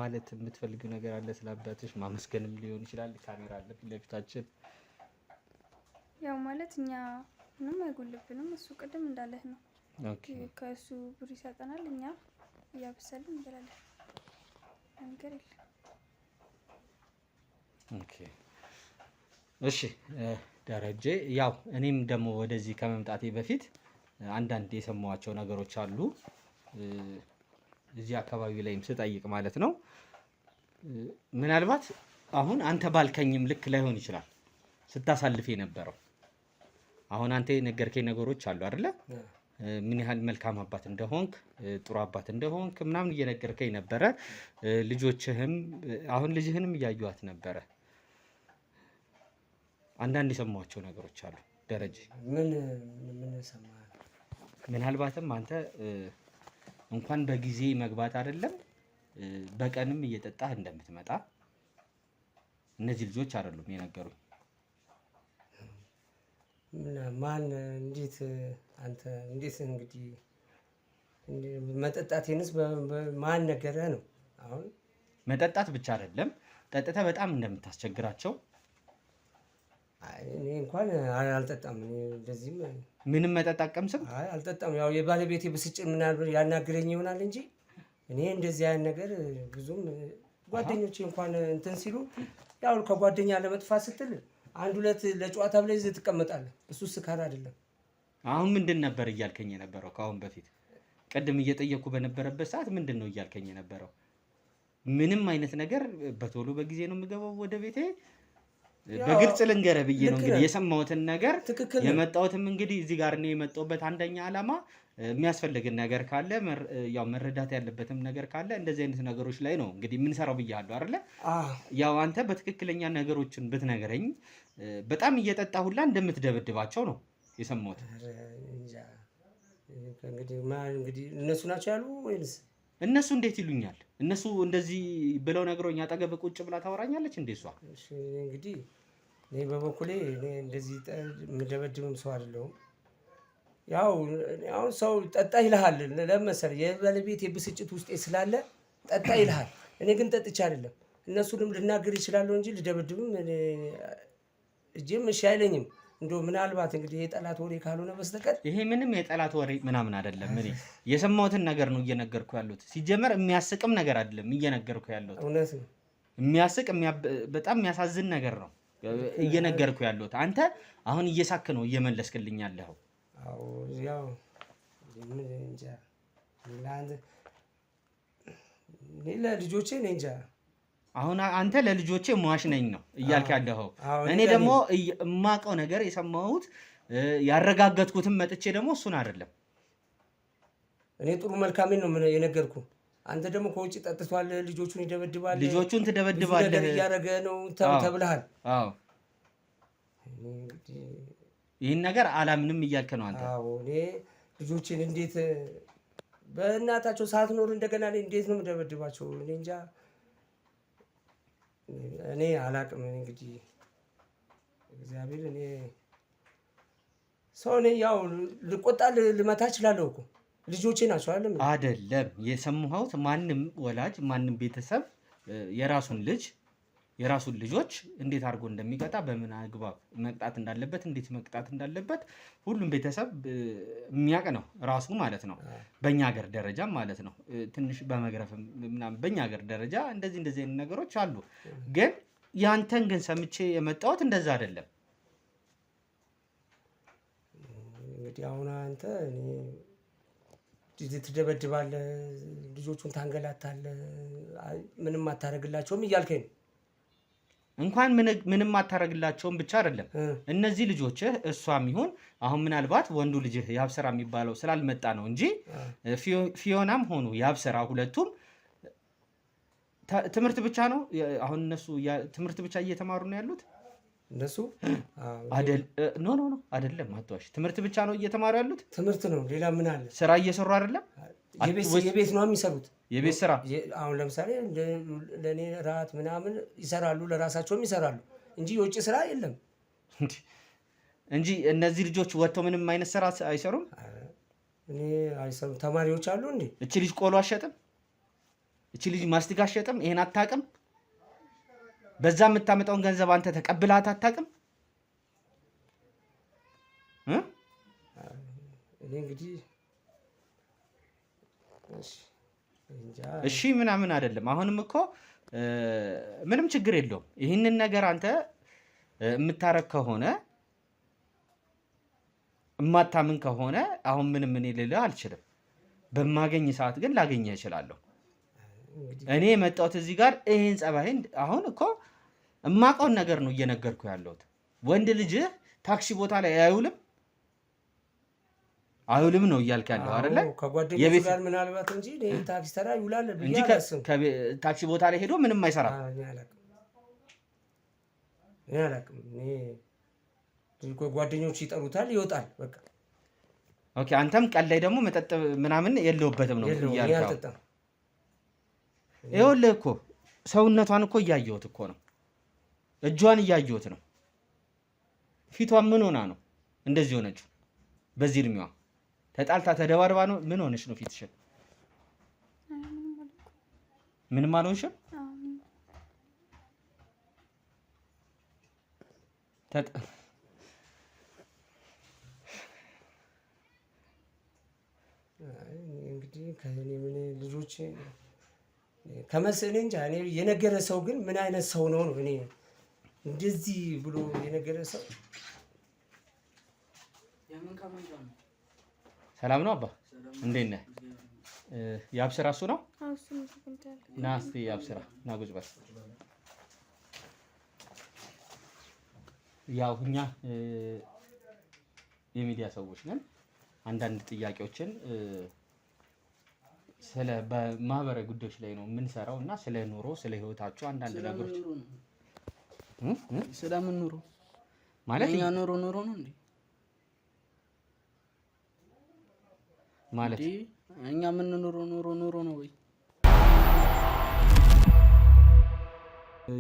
ማለት የምትፈልጊው ነገር አለ ስለ አባትሽ? ማመስገንም ሊሆን ይችላል። ካሜራ አለ ፊት ለፊታችን። ያው ማለት እኛ ምንም አይጎልብንም። እሱ ቅድም እንዳለህ ነው። ኦኬ ከእሱ ብር ይሰጠናል፣ እኛ እያበሰልን እንበላለን። ነገር የለም። ኦኬ እሺ ደረጀ፣ ያው እኔም ደግሞ ወደዚህ ከመምጣቴ በፊት አንዳንድ የሰማኋቸው ነገሮች አሉ እዚህ አካባቢ ላይም ስጠይቅ ማለት ነው። ምናልባት አሁን አንተ ባልከኝም ልክ ላይሆን ይችላል ስታሳልፍ የነበረው። አሁን አንተ የነገርከኝ ነገሮች አሉ አይደለ? ምን ያህል መልካም አባት እንደሆንክ ጥሩ አባት እንደሆንክ ምናምን እየነገርከኝ ነበረ። ልጆችህም አሁን ልጅህንም እያዩዋት ነበረ። አንዳንድ የሰማኋቸው ነገሮች አሉ ደረጀ። ምን ሰማህ? ምናልባትም አንተ እንኳን በጊዜ መግባት አይደለም በቀንም እየጠጣህ እንደምትመጣ እነዚህ ልጆች አይደሉም የነገሩኝ። ማን እንዴት አንተ እንዴት እንግዲህ መጠጣቴንስ ማን ነገረህ ነው? አሁን መጠጣት ብቻ አይደለም ጠጥተህ በጣም እንደምታስቸግራቸው። እኔ እንኳን አልጠጣም። እኔ እንደዚህም ምንም መጠጥ አቀምስም? አይ አልጠጣም። ያው የባለቤቴ ብስጭት ምናምን ያናግረኝ ይሆናል እንጂ እኔ እንደዚህ አይነት ነገር ብዙም ጓደኞቼ እንኳን እንትን ሲሉ ያው ከጓደኛ ለመጥፋት ስትል አንድ ሁለት ለጨዋታ ብለህ ይዘህ ትቀመጣለህ። እሱ ስካር አይደለም። አሁን ምንድን ነበር እያልከኝ የነበረው? ከአሁን በፊት ቅድም እየጠየኩ በነበረበት ሰዓት ምንድን ነው እያልከኝ የነበረው? ምንም አይነት ነገር በቶሎ በጊዜ ነው የምገባው ወደ ቤቴ በግልጽ ልንገርህ ብዬ ነው እንግዲህ የሰማሁትን ነገር የመጣሁትም እንግዲህ እዚህ ጋር ነው የመጣሁበት። አንደኛ ዓላማ የሚያስፈልግን ነገር ካለ ያው መረዳት ያለበትም ነገር ካለ እንደዚህ አይነት ነገሮች ላይ ነው እንግዲህ የምንሰራው ብያለሁ አይደለ? ያው አንተ በትክክለኛ ነገሮችን ብትነግረኝ በጣም እየጠጣ ሁላ እንደምትደበድባቸው ነው የሰማሁት። እንግዲህ እነሱ ናቸው ያሉ ወይንስ እነሱ እንዴት ይሉኛል? እነሱ እንደዚህ ብለው ነግሮኝ አጠገብ ቁጭ ብላ ታወራኛለች እንዴ እሷ? እሺ እንግዲህ እኔ በበኩሌ እኔ እንደዚህ የምደበድብም ሰው አይደለሁም። ያው አሁን ሰው ጠጣ ይልሃል ለመሰለ የባለቤት የብስጭት ውስጤ ስላለ ጠጣ ይልሃል። እኔ ግን ጠጥቼ አይደለም። እነሱንም ልናገር ይችላለሁ እንጂ ልደበድብም እጄም እሺ አይለኝም። እንደው ምናልባት እንግዲህ የጠላት ወሬ ካልሆነ በስተቀር ይሄ ምንም የጠላት ወሬ ምናምን አይደለም። እኔ የሰማሁትን ነገር ነው እየነገርኩ ያለሁት። ሲጀመር የሚያስቅም ነገር አይደለም እየነገርኩ ያለሁት። እውነት ነው። የሚያስቅ በጣም የሚያሳዝን ነገር ነው እየነገርኩ ያለሁት። አንተ አሁን እየሳክ ነው እየመለስክልኝ ያለኸው። አዎ ያው ምን እንጃ ለልጆቼ ነኝ እንጃ። አሁን አንተ ለልጆቼ ሟሽ ነኝ ነው እያልክ ያለኸው። እኔ ደግሞ የማውቀው ነገር የሰማሁት ያረጋገጥኩትም መጥቼ ደግሞ እሱን አይደለም። እኔ ጥሩ መልካሜን ነው የነገርኩ። አንተ ደግሞ ከውጭ ጠጥቷል፣ ልጆቹን ይደበድባል፣ ልጆቹን ትደበድባለህ፣ እያደረገ ነው ተብለሃል። አዎ ይህን ነገር አላምንም እያልክ ነው አንተ። አዎ እኔ ልጆችን እንዴት በእናታቸው ሳትኖር እንደገና እንዴት ነው የምደበድባቸው? እኔ እንጃ። እኔ አላቅም። እንግዲህ እግዚአብሔር እኔ ሰው ነኝ። ያው ልቆጣ ልመታ እችላለሁ እኮ ልጆቼ ናቸው አይደለም የሰማሁት። ማንም ወላጅ ማንም ቤተሰብ የራሱን ልጅ የራሱን ልጆች እንዴት አድርጎ እንደሚቀጣ በምን አግባብ መቅጣት እንዳለበት እንዴት መቅጣት እንዳለበት ሁሉም ቤተሰብ የሚያውቅ ነው ራሱ ማለት ነው። በእኛ ሀገር ደረጃ ማለት ነው ትንሽ በመግረፍ ምናምን በእኛ ሀገር ደረጃ እንደዚህ አይነት ነገሮች አሉ። ግን ያንተን ግን ሰምቼ የመጣሁት እንደዛ አይደለም። እንግዲህ አሁን አንተ ትደበድባለህ፣ ልጆቹን ታንገላታለህ፣ ምንም አታደርግላቸውም እያልከኝ ነው። እንኳን ምንም አታረግላቸውም ብቻ አይደለም እነዚህ ልጆችህ እሷም ይሁን አሁን ምናልባት ወንዱ ልጅህ ያብስራ የሚባለው ስላልመጣ ነው እንጂ ፊዮናም ሆኑ ያብስራ ሁለቱም ትምህርት ብቻ ነው አሁን እነሱ ትምህርት ብቻ እየተማሩ ነው ያሉት። እነሱ ኖ አይደለም አትዋሽ። ትምህርት ብቻ ነው እየተማሩ ያሉት። ትምህርት ነው፣ ሌላ ምን አለ? ስራ እየሰሩ አይደለም። የቤት ነው የሚሰሩት። የቤት ስራ አሁን ለምሳሌ ለኔ ራት ምናምን ይሰራሉ፣ ለራሳቸውም ይሰራሉ እንጂ የውጭ ስራ የለም እንጂ እነዚህ ልጆች ወጥተው ምንም አይነት ስራ አይሰሩም። እኔ አይሰሩም። ተማሪዎች አሉ እንዴ? እቺ ልጅ ቆሎ አሸጥም፣ እቺ ልጅ ማስቲካ አሸጥም። ይሄን አታውቅም? በዛ የምታመጣውን ገንዘብ አንተ ተቀብላት አታውቅም? እኔ እንግዲህ እሺ ምናምን አይደለም። አሁንም እኮ ምንም ችግር የለውም። ይህንን ነገር አንተ የምታረግ ከሆነ እማታምን ከሆነ አሁን ምንም እኔ ልልህ አልችልም። በማገኝ ሰዓት ግን ላገኘህ እችላለሁ። እኔ የመጣሁት እዚህ ጋር ይሄን ጸባይን አሁን እኮ እማውቀውን ነገር ነው እየነገርኩ ያለሁት። ወንድ ልጅህ ታክሲ ቦታ ላይ አይውልም ነው እያልክ ያለው አይደለ? ከጓደኞቹ ጋር ምናልባት እንጂ ታክሲ ተራ ይውላል እንጂ ታክሲ ቦታ ላይ ሄዶ ምንም አይሰራም። እኔ አላውቅም። ጓደኞቹ ይጠሩታል፣ ይወጣል በቃ። ኦኬ አንተም ቀን ላይ ደግሞ መጠጥ ምናምን የለውበትም ነው እያልከው። ይኸውልህ እኮ ሰውነቷን እኮ እያየሁት እኮ ነው፣ እጇን እያየሁት ነው። ፊቷን ምን ሆና ነው እንደዚህ ሆነችው? በዚህ እድሜዋ ተጣልታ ተደባርባ ነው? ምን ሆነች ነው ፊትሽን? ምንም አልሆንሽም? እንግዲህ ከእኔ ምን ልጆች ከመሰለኝ እንጃ። እኔ የነገረ ሰው ግን ምን አይነት ሰው ነው ነው እኔ እንደዚህ ብሎ የነገረ ሰው ሰላም ነው አባ፣ እንዴት ነህ? ያብስራ እሱ ነው። ና እስኪ ያብስራ ና ጉዝ በል። ያው እኛ የሚዲያ ሰዎች ነን። አንዳንድ ጥያቄዎችን ስለ በማህበራዊ ጉዳዮች ላይ ነው የምንሰራው እና ስለ ኑሮ፣ ስለ ህይወታቸው አንዳንድ ነገሮች ስለምን ኑሮ ማለት እኛ ኑሮ ነው እንዴ? ማለት እኛ ምን ኑሮ ነው ወይ?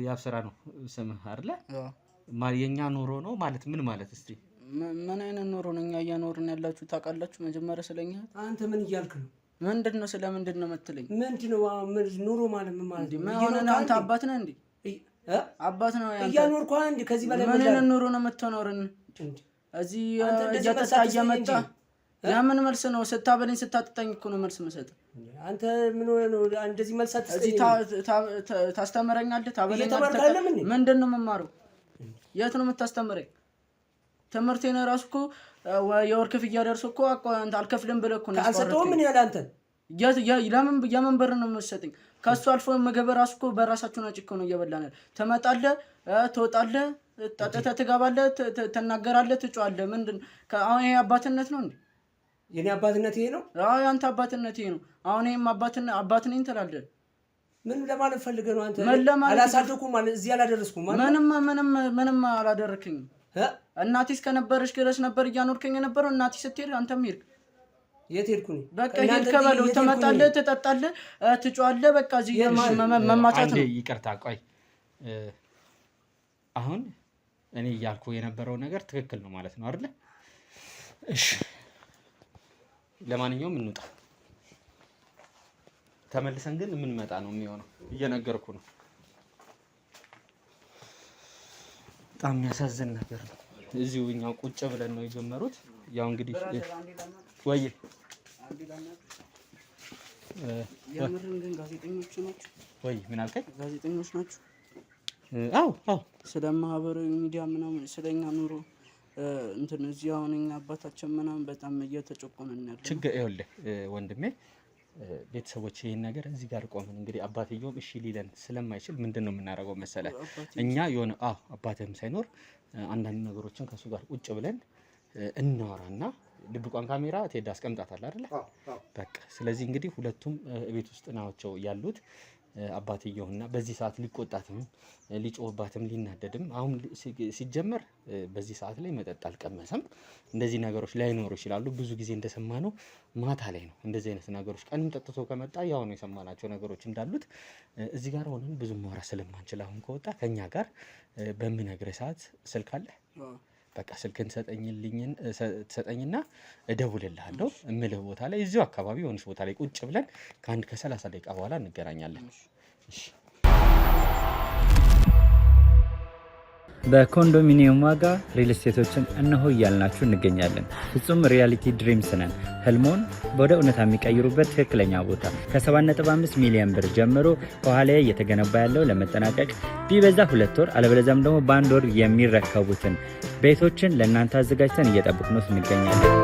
ያብስራ ነው ስምህ አይደለ? የኛ ኑሮ ነው ማለት ምን ማለት? እስቲ ምን አይነት ኑሮ ነው እኛ እያኖርን ያላችሁ ታውቃላችሁ? መጀመሪያ ስለኛ አንተ ምን እያልክ ነው? ምንድነው ስለምንድን ነው የምትለኝ? ምንድነው ኑሮ ማለት ምን ማለት ነው? ምን አንተ አባት ነህ እንዴ? አባት ነው ያንተ እያኖርኩ አንዴ ከዚህ በላይ ምን አይነት ኑሮ ነው የምትኖርን? እዚህ እያጠጣ እያመጣ ያምን መልስ ነው? ስታበለኝ ስታጠጣኝ እኮ ነው መልስ የምሰጥ። አንተ ምን ሆነ ነው እንደዚህ መልስ አትሰጠኝ? ታስተምረኛለህ፣ ታበለኛለህ። ምንድን ነው የምማረው? የት ነው የምታስተምረኝ? ትምህርቴን እራሱ እኮ የወር ክፍያ ደርሶ እኮ አልከፍልም ብለህ እኮ ነው አልሰጠውም። ምን ያለ አንተ የምን ብር ነው የምትሰጠኝ? ከእሱ አልፎ ምግብ እራሱ እኮ በራሳችሁ ነጭ እኮ ነው እየበላን። ትመጣለህ፣ ትወጣለህ፣ ጠጥተህ ትገባለህ፣ ትናገራለህ፣ ትጮኻለህ። ምንድን አሁን ይሄ አባትነት ነው እንዴ? የኔ አባትነት ይሄ ነው? አዎ ያንተ አባትነት ይሄ ነው። አሁን ይሄም አባት ነኝ ትላለህ። ምን ለማለት ፈልገህ ነው አንተ? አላሳደኩም ማለት እዚህ አላደረስኩም ማለት ምንም አላደረክኝም። እናቴ እስከነበረች ድረስ ነበር እያኖርከኝ የነበረው። እናቴ ስትሄድ አንተም ሄድክ። የት ሄድኩኝ? በቃ ሄድክ በለው። ትመጣለህ፣ ትጠጣለህ፣ ትጮኻለህ። በቃ እዚህ መማቻት ነው። ይቅርታ ቆይ፣ አሁን እኔ እያልኩ የነበረው ነገር ትክክል ነው ማለት ነው አይደለ? እሺ ለማንኛውም እንውጣ። ተመልሰን ግን የምንመጣ ነው የሚሆነው። እየነገርኩ ነው። በጣም የሚያሳዝን ነገር ነው። እዚሁ እኛው ቁጭ ብለን ነው የጀመሩት። ያው እንግዲህ ወይ የምርን ግን ጋዜጠኞች ናቸው ወይ ምን አልከኝ? ጋዜጠኞች ናቸው? አዎ ስለ ማህበራዊ ሚዲያ ምናምን ስለኛ ኑሮ እንትን እዚህ አሁን እኛ አባታችን ምናምን በጣም እየተጨቆነን ያለው ችግር ይኸውልህ ወንድሜ ቤተሰቦች ይሄን ነገር እዚህ ጋር ቆመን እንግዲህ አባትየውም እሺ ሊለን ስለማይችል ምንድነው የምናደርገው መሰለህ? እኛ የሆነ አባትህም ሳይኖር አንዳንድ ነገሮችን ከሱ ጋር ቁጭ ብለን እናወራና ድብቋን ካሜራ ትሄድ አስቀምጣታል አይደለ? በቃ ስለዚህ እንግዲህ ሁለቱም ቤት ውስጥ ናቸው ያሉት። አባትየውና በዚህ ሰዓት ሊቆጣትም ሊጮህባትም ሊናደድም አሁን ሲጀመር በዚህ ሰዓት ላይ መጠጥ አልቀመሰም። እንደዚህ ነገሮች ላይኖሩ ይችላሉ። ብዙ ጊዜ እንደሰማነው ማታ ላይ ነው እንደዚህ አይነት ነገሮች። ቀንም ጠጥቶ ከመጣ ያው ነው የሰማናቸው ነገሮች እንዳሉት። እዚህ ጋር ሆነን ብዙ ማውራት ስለማንችል አሁን ከወጣ ከኛ ጋር በምነግርህ ሰዓት ስልክ አለ። በቃ ስልክን ትሰጠኝና እደውልልሃለሁ እምልህ ቦታ ላይ እዚሁ አካባቢ የሆነች ቦታ ላይ ቁጭ ብለን ከአንድ ከ30 ደቂቃ በኋላ እንገናኛለን። እሺ። በኮንዶሚኒየም ዋጋ ሪል ስቴቶችን እነሆ እያልናችሁ እንገኛለን። ፍጹም ሪያሊቲ ድሪምስ ነን። ህልሞን ወደ እውነታ የሚቀይሩበት ትክክለኛ ቦታ ከ7.5 ሚሊዮን ብር ጀምሮ ከኋላ እየተገነባ ያለው ለመጠናቀቅ ቢበዛ 2 ወር አለበለዚያም ደግሞ በ1 ወር የሚረከቡትን ቤቶችን ለእናንተ አዘጋጅተን እየጠበቅነው እንገኛለን።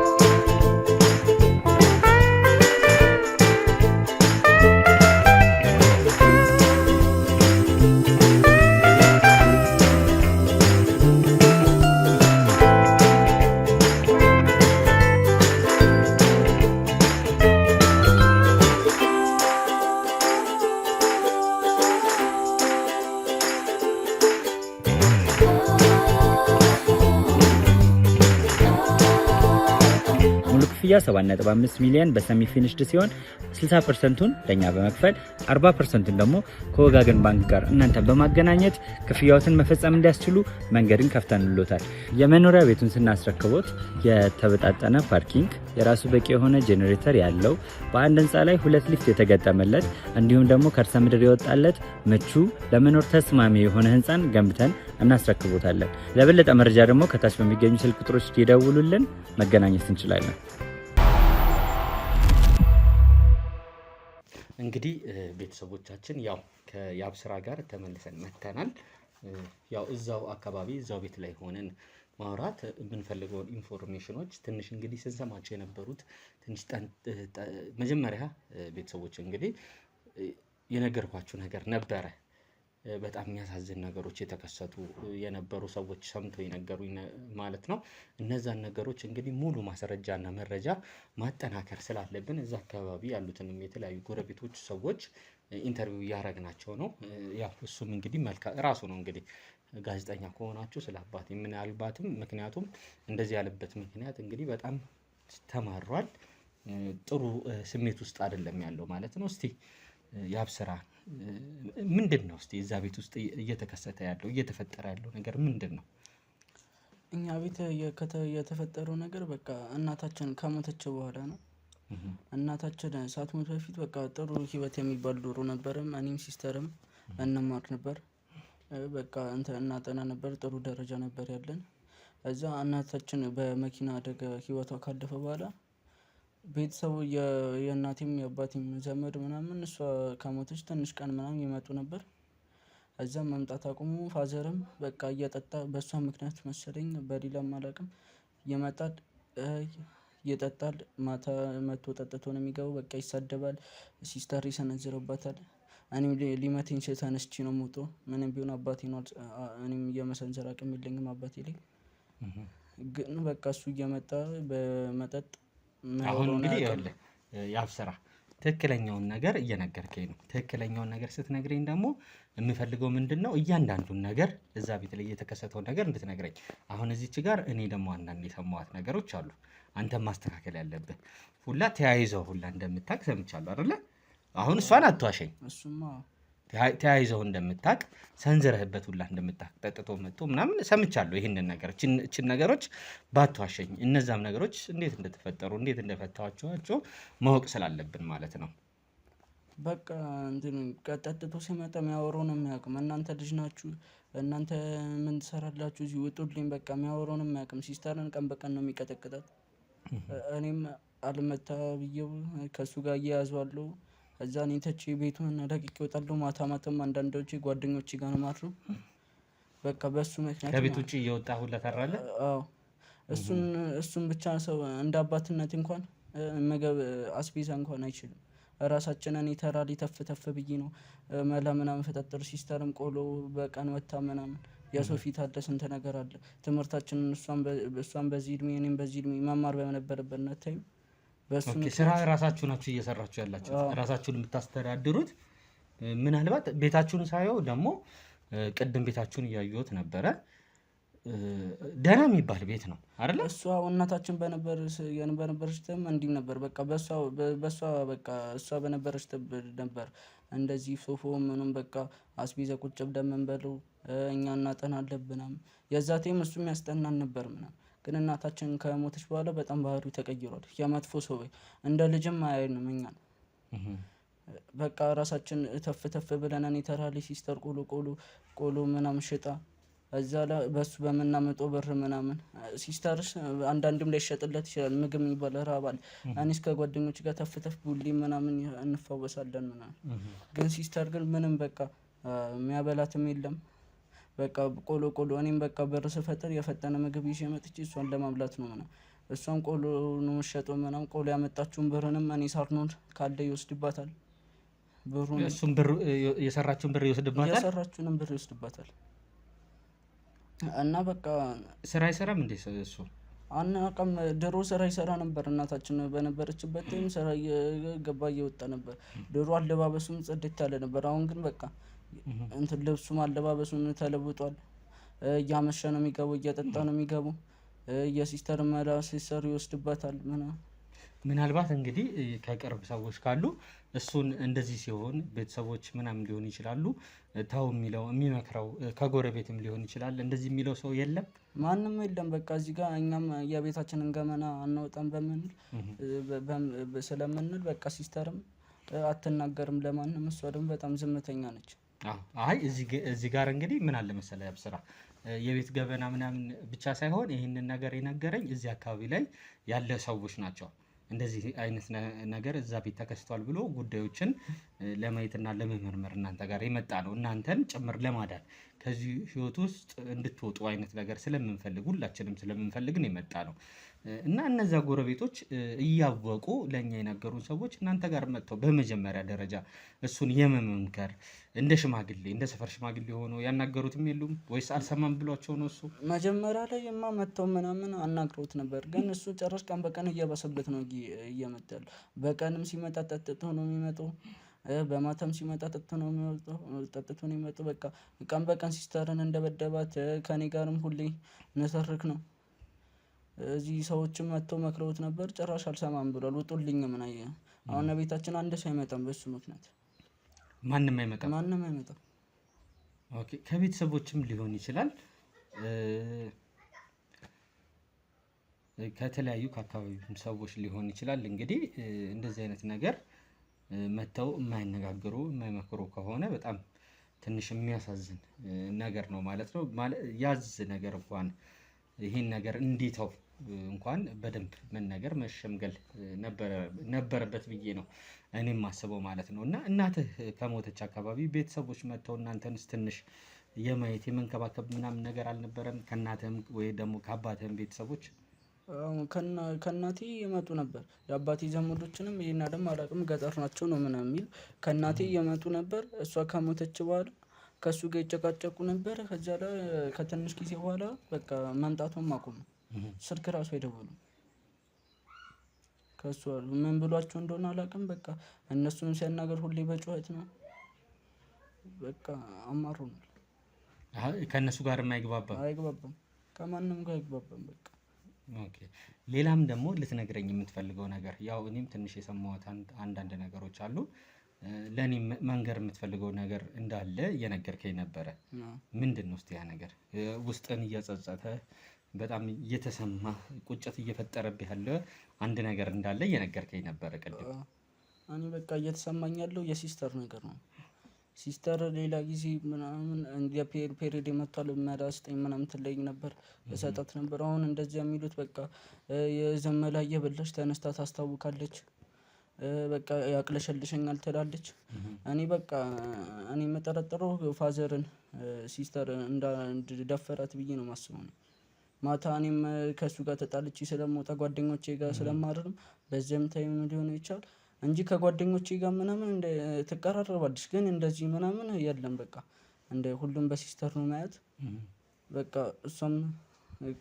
ክፍያ 7.5 ሚሊዮን በሰሚ ፊኒሽድ ሲሆን 60%ቱን ለኛ በመክፈል 40%ቱን ደግሞ ከወጋገን ባንክ ጋር እናንተ በማገናኘት ክፍያዎትን መፈጸም እንዲያስችሉ መንገድን ከፍተንልዎታል። የመኖሪያ ቤቱን ስናስረክቦት የተበጣጠነ ፓርኪንግ፣ የራሱ በቂ የሆነ ጄኔሬተር ያለው በአንድ ህንፃ ላይ 2 ሊፍት የተገጠመለት እንዲሁም ደግሞ ከርሰ ምድር የወጣለት ምቹ ለመኖር ተስማሚ የሆነ ህንፃን ገንብተን እናስረክቦታለን። ለበለጠ መረጃ ደግሞ ከታች በሚገኙ ስልክ ቁጥሮች ይደውሉልን፣ መገናኘት እንችላለን። እንግዲህ ቤተሰቦቻችን ያው ከያብስራ ጋር ተመልሰን መተናል። ያው እዛው አካባቢ እዛው ቤት ላይ ሆነን ማውራት የምንፈልገውን ኢንፎርሜሽኖች ትንሽ እንግዲህ ስንሰማቸው የነበሩት ትንሽ መጀመሪያ ቤተሰቦች እንግዲህ የነገርኳችሁ ነገር ነበረ። በጣም የሚያሳዝን ነገሮች የተከሰቱ የነበሩ ሰዎች ሰምቶ የነገሩኝ ማለት ነው። እነዛን ነገሮች እንግዲህ ሙሉ ማስረጃና መረጃ ማጠናከር ስላለብን እዛ አካባቢ ያሉትንም የተለያዩ ጎረቤቶች ሰዎች ኢንተርቪው እያረግናቸው ነው። ያው እሱም እንግዲህ ራሱ ነው እንግዲህ ጋዜጠኛ ከሆናችሁ ስለ አባቴ ምናልባትም ምክንያቱም እንደዚህ ያለበት ምክንያት እንግዲህ በጣም ተማሯል። ጥሩ ስሜት ውስጥ አይደለም ያለው ማለት ነው። እስቲ ያብስራ ምንድን ነው እስቲ እዛ ቤት ውስጥ እየተከሰተ ያለው እየተፈጠረ ያለው ነገር ምንድን ነው? እኛ ቤት የተፈጠረው ነገር በቃ እናታችን ከሞተች በኋላ ነው። እናታችን ሳትሞት በፊት በቃ ጥሩ ህይወት የሚባል ኑሮ ነበረም። እኔም ሲስተርም እንማር ነበር። በቃ እናጠና ነበር። ጥሩ ደረጃ ነበር ያለን። እዛ እናታችን በመኪና አደጋ ህይወቷ ካለፈ በኋላ ቤተሰቡ የእናቴም የአባቴም ዘመድ ምናምን እሷ ከሞተች ትንሽ ቀን ምናምን ይመጡ ነበር። እዛም መምጣት አቁሙ። ፋዘርም በቃ እየጠጣ በእሷ ምክንያት መሰለኝ በሌላም አላውቅም ይመጣል፣ ይጠጣል። ማታ መቶ ጠጥቶ ነው የሚገባው። በቃ ይሳደባል፣ ሲስተር ይሰነዝርባታል። እኔም ሊመቴኝ ተነስቼ ነው የምወጣው። ምንም ቢሆን አባቴ ነው። እኔም የመሰንዘር አቅም የለኝም አባቴ ላይ። ግን በቃ እሱ እየመጣ በመጠጥ አሁን እንግዲህ ይኸውልህ ያብስራ ትክክለኛውን ነገር እየነገርከኝ ነው። ትክክለኛውን ነገር ስትነግረኝ ደግሞ የምፈልገው ምንድን ነው እያንዳንዱን ነገር እዛ ቤት ላይ የተከሰተውን ነገር እንድትነግረኝ። አሁን እዚች ጋር እኔ ደግሞ አንዳንድ የሰማኋት ነገሮች አሉ። አንተም ማስተካከል ያለብህ ሁላ ተያይዘው ሁላ እንደምታውቅ ሰምቻለሁ አይደለ? አሁን እሷን አትዋሸኝ። እሱማ ተያይዘው እንደምታውቅ ሰንዝረህበት ሁላ እንደምታውቅ ጠጥቶ መጥቶ ምናምን ሰምቻለሁ። ይህንን ነገር እችን ነገሮች ባትዋሸኝ፣ እነዛም ነገሮች እንዴት እንደተፈጠሩ እንዴት እንደፈታኋቸው ማወቅ ስላለብን ማለት ነው። በቃ ጠጥቶ ሲመጣ የሚያወራውን የሚያውቅም እናንተ ልጅ ናችሁ እናንተ ምን ትሰራላችሁ እዚህ ውጡልኝ በቃ የሚያወራውንም አያውቅም። ሲስተርን ቀን በቀን ነው የሚቀጠቅጣት። እኔም አልመታ ብዬው ከእሱ ጋር እያያዘዋለሁ። እዛ እኔ ተቼ ቤቱን ለቅቄ እወጣለሁ። ማታ ማታም አንዳንዶቼ ጓደኞቼ ጋር ነው ማድረው። በቃ በእሱ ምክንያት ከቤት ውጭ እየወጣ ሁላ ታራለህ? አዎ እሱን ብቻ ሰው እንደ አባትነት እንኳን ምግብ አስቤዛ እንኳን አይችልም። ራሳችንን የተራ ሊተፍ ተፍ ብዬ ነው መላ ምናምን ፈጠጥር። ሲስተርም ቆሎ በቀን ወታ ምናምን የሰው ፊት አለ፣ ስንት ነገር አለ። ትምህርታችንን እሷን በዚህ እድሜ እኔም በዚህ እድሜ መማር በነበረበት ታይም በሱ ስራ ራሳችሁ ናችሁ እየሰራችሁ ያላችሁ ራሳችሁን የምታስተዳድሩት። ምናልባት ቤታችሁን ሳየው ደግሞ ቅድም ቤታችሁን እያየሁት ነበረ። ደህና የሚባል ቤት ነው አይደለ? እሷ እናታችን በነበረች ተም እንዲህ ነበር። በቃ በሷ በቃ እሷ በነበረች ነበር እንደዚህ ሶፎ ምኑም በቃ አስቤዛ ቁጭ ብለን የምንበለው እኛ እናጠናለን ምናምን። የዛ ቴም እሱ የሚያስጠናን ነበር ምናምን። ግን እናታችን ከሞተች በኋላ በጣም ባህሪው ተቀይሯል። የመጥፎ ሰው እንደ ልጅም አያየንም እኛን። በቃ ራሳችን ተፍ ተፍ ብለን እኔ ተራሊ ሲስተር ቆሎ ምናምን ሽጣ እዛ ላይ በሱ በምናመጣው ብር ምናምን ሲስተርስ አንዳንድም ላይ ሸጥለት ይችላል። ምግብ የሚባል ራባል እኔስ ከጓደኞች ጋር ተፍ ተፍ ቡሊ ምናምን እንፋወሳለን ምናምን። ግን ሲስተር ግን ምንም በቃ የሚያበላትም የለም። በቃ ቆሎ እኔም በቃ በር ስፈጥር የፈጠነ ምግብ ይዤ መጥቼ እሷን ለማብላት ነው ምናምን። እሷን ቆሎ ነው ሸጠው ምናምን። ቆሎ ያመጣችውን ብርንም እኔ ሳርኖን ካለ ይወስድባታል። ብሩን እሱም ብር የሰራችውን ብር ይወስድባታል። እና በቃ ስራ አይሰራም እንዴ እሱ? አናውቅም። ድሮ ስራ ይሰራ ነበር። እናታችን በነበረችበት ታይም ስራ እየገባ እየወጣ ነበር። ድሮ አለባበሱም ጽድት ያለ ነበር። አሁን ግን በቃ እንትን ልብሱም አለባበሱም ተለውጧል። እያመሸ ነው የሚገባው፣ እያጠጣ ነው የሚገባው። የሲስተር መላ ሲሰሩ ይወስድባታል ምናምን። ምናልባት እንግዲህ ከቅርብ ሰዎች ካሉ እሱን እንደዚህ ሲሆን ቤተሰቦች ምናምን ሊሆን ይችላሉ ተው የሚለው የሚመክረው፣ ከጎረቤትም ሊሆን ይችላል እንደዚህ የሚለው ሰው የለም? ማንም የለም። በቃ እዚህ ጋር እኛም የቤታችንን ገመና አናወጣም ስለምንል በቃ ሲስተርም አትናገርም ለማንም። እሷ ደግሞ በጣም ዝምተኛ ነች። አይ እዚህ ጋር እንግዲህ ምን አለ መሰለህ ያብስራ፣ የቤት ገበና ምናምን ብቻ ሳይሆን ይህንን ነገር የነገረኝ እዚህ አካባቢ ላይ ያለ ሰዎች ናቸው። እንደዚህ አይነት ነገር እዛ ቤት ተከስቷል ብሎ ጉዳዮችን ለማየትና ለመመርመር እናንተ ጋር የመጣ ነው። እናንተን ጭምር ለማዳን ከዚህ ህይወት ውስጥ እንድትወጡ አይነት ነገር ስለምንፈልግ ሁላችንም ስለምንፈልግ ነው የመጣ ነው። እና እነዛ ጎረቤቶች እያወቁ ለእኛ የነገሩን ሰዎች እናንተ ጋር መጥተው በመጀመሪያ ደረጃ እሱን የመመምከር እንደ ሽማግሌ እንደ ሰፈር ሽማግሌ ሆኖ ያናገሩትም የሉም ወይስ አልሰማም ብሏቸው ነው? እሱ መጀመሪያ ላይ መጥተው ምናምን አናግረውት ነበር። ግን እሱ ጭራሽ ቀን በቀን እየባሰበት ነው እየመጣ ያለው። በቀንም ሲመጣ ጠጥቶ ነው የሚመጣው፣ በማታም ሲመጣ ጠጥቶ ነው የሚመጣው። በቃ ቀን በቀን ሲስተርን እንደበደባት ከኔ ጋርም ሁሌ ነተርክ ነው። እዚህ ሰዎችም መጥተው መክረውት ነበር። ጭራሽ አልሰማም ብሏል። ውጡልኝ ምን አየ። አሁን ቤታችን አንድ ሰው አይመጣም በሱ ምክንያት። ማንም አይመጣም። ኦኬ። ከቤተሰቦችም ሊሆን ይችላል፣ ከተለያዩ ከአካባቢው ሰዎች ሊሆን ይችላል። እንግዲህ እንደዚህ አይነት ነገር መጥተው የማይነጋገሩ የማይመክሩ ከሆነ በጣም ትንሽ የሚያሳዝን ነገር ነው ማለት ነው። ያዝ ነገር እንኳን ይህን ነገር እንዲተው እንኳን በደንብ መነገር መሸምገል ነበረበት ብዬ ነው እኔም ማስበው ማለት ነው። እና እናትህ ከሞተች አካባቢ ቤተሰቦች መጥተው እናንተንስ ትንሽ የማየት የመንከባከብ ምናምን ነገር አልነበረም? ከእናትህም ወይ ደግሞ ከአባትህም ቤተሰቦች? ከእናቴ የመጡ ነበር። የአባቴ ዘመዶችንም ይሄን ደግሞ አላውቅም፣ ገጠር ናቸው ነው ምናምን የሚል ከእናቴ የመጡ ነበር። እሷ ከሞተች በኋላ ከእሱ ጋር ይጨቃጨቁ ነበር። ከዛ ላይ ከትንሽ ጊዜ በኋላ በቃ መምጣቱን አቆሙ። ስልክ ራሱ አይደውሉም። ከእሱ ምን ብሏቸው እንደሆነ አላውቅም። በቃ እነሱን ሲያናገር ሁሌ በጩኸት ነው። በቃ አማሩናል። ከእነሱ ጋር አይግባባም፣ ከማንም ጋር አይግባባም። በቃ ኦኬ። ሌላም ደግሞ ልትነግረኝ የምትፈልገው ነገር፣ ያው እኔም ትንሽ የሰማሁት አንዳንድ ነገሮች አሉ። ለእኔ መንገር የምትፈልገው ነገር እንዳለ እየነገርከኝ ነበረ። ምንድን ነው እስኪ ያ ነገር? ውስጥን እየጸጸተ በጣም እየተሰማ ቁጭት እየፈጠረብህ ያለ አንድ ነገር እንዳለ እየነገርከኝ ነበረ ቅድም። እኔ በቃ እየተሰማኝ ያለው የሲስተር ነገር ነው። ሲስተር ሌላ ጊዜ ምናምን እንደ ፔሪድ መጥቷል መዳስጠኝ ምናምን ትለኝ ነበር እሰጣት ነበር። አሁን እንደዚያ የሚሉት በቃ የዘመላ እየበላች ተነስታ ታስታውካለች፣ በቃ ያቅለሸልሸኛል ትላለች። እኔ በቃ እኔ የምጠረጥረው ፋዘርን ሲስተር እንዳደፈራት ብዬ ነው የማስበው ነው። ማታ እኔም ከእሱ ጋር ተጣልቼ ስለምወጣ ጓደኞቼ ጋር ስለማድርም በዚያም ታይም ሊሆን ይችላል እንጂ ከጓደኞቼ ጋር ምናምን ትቀራረባለች፣ ግን እንደዚህ ምናምን የለም። በቃ እንደ ሁሉም በሲስተር ነው ማየት። በቃ እሷም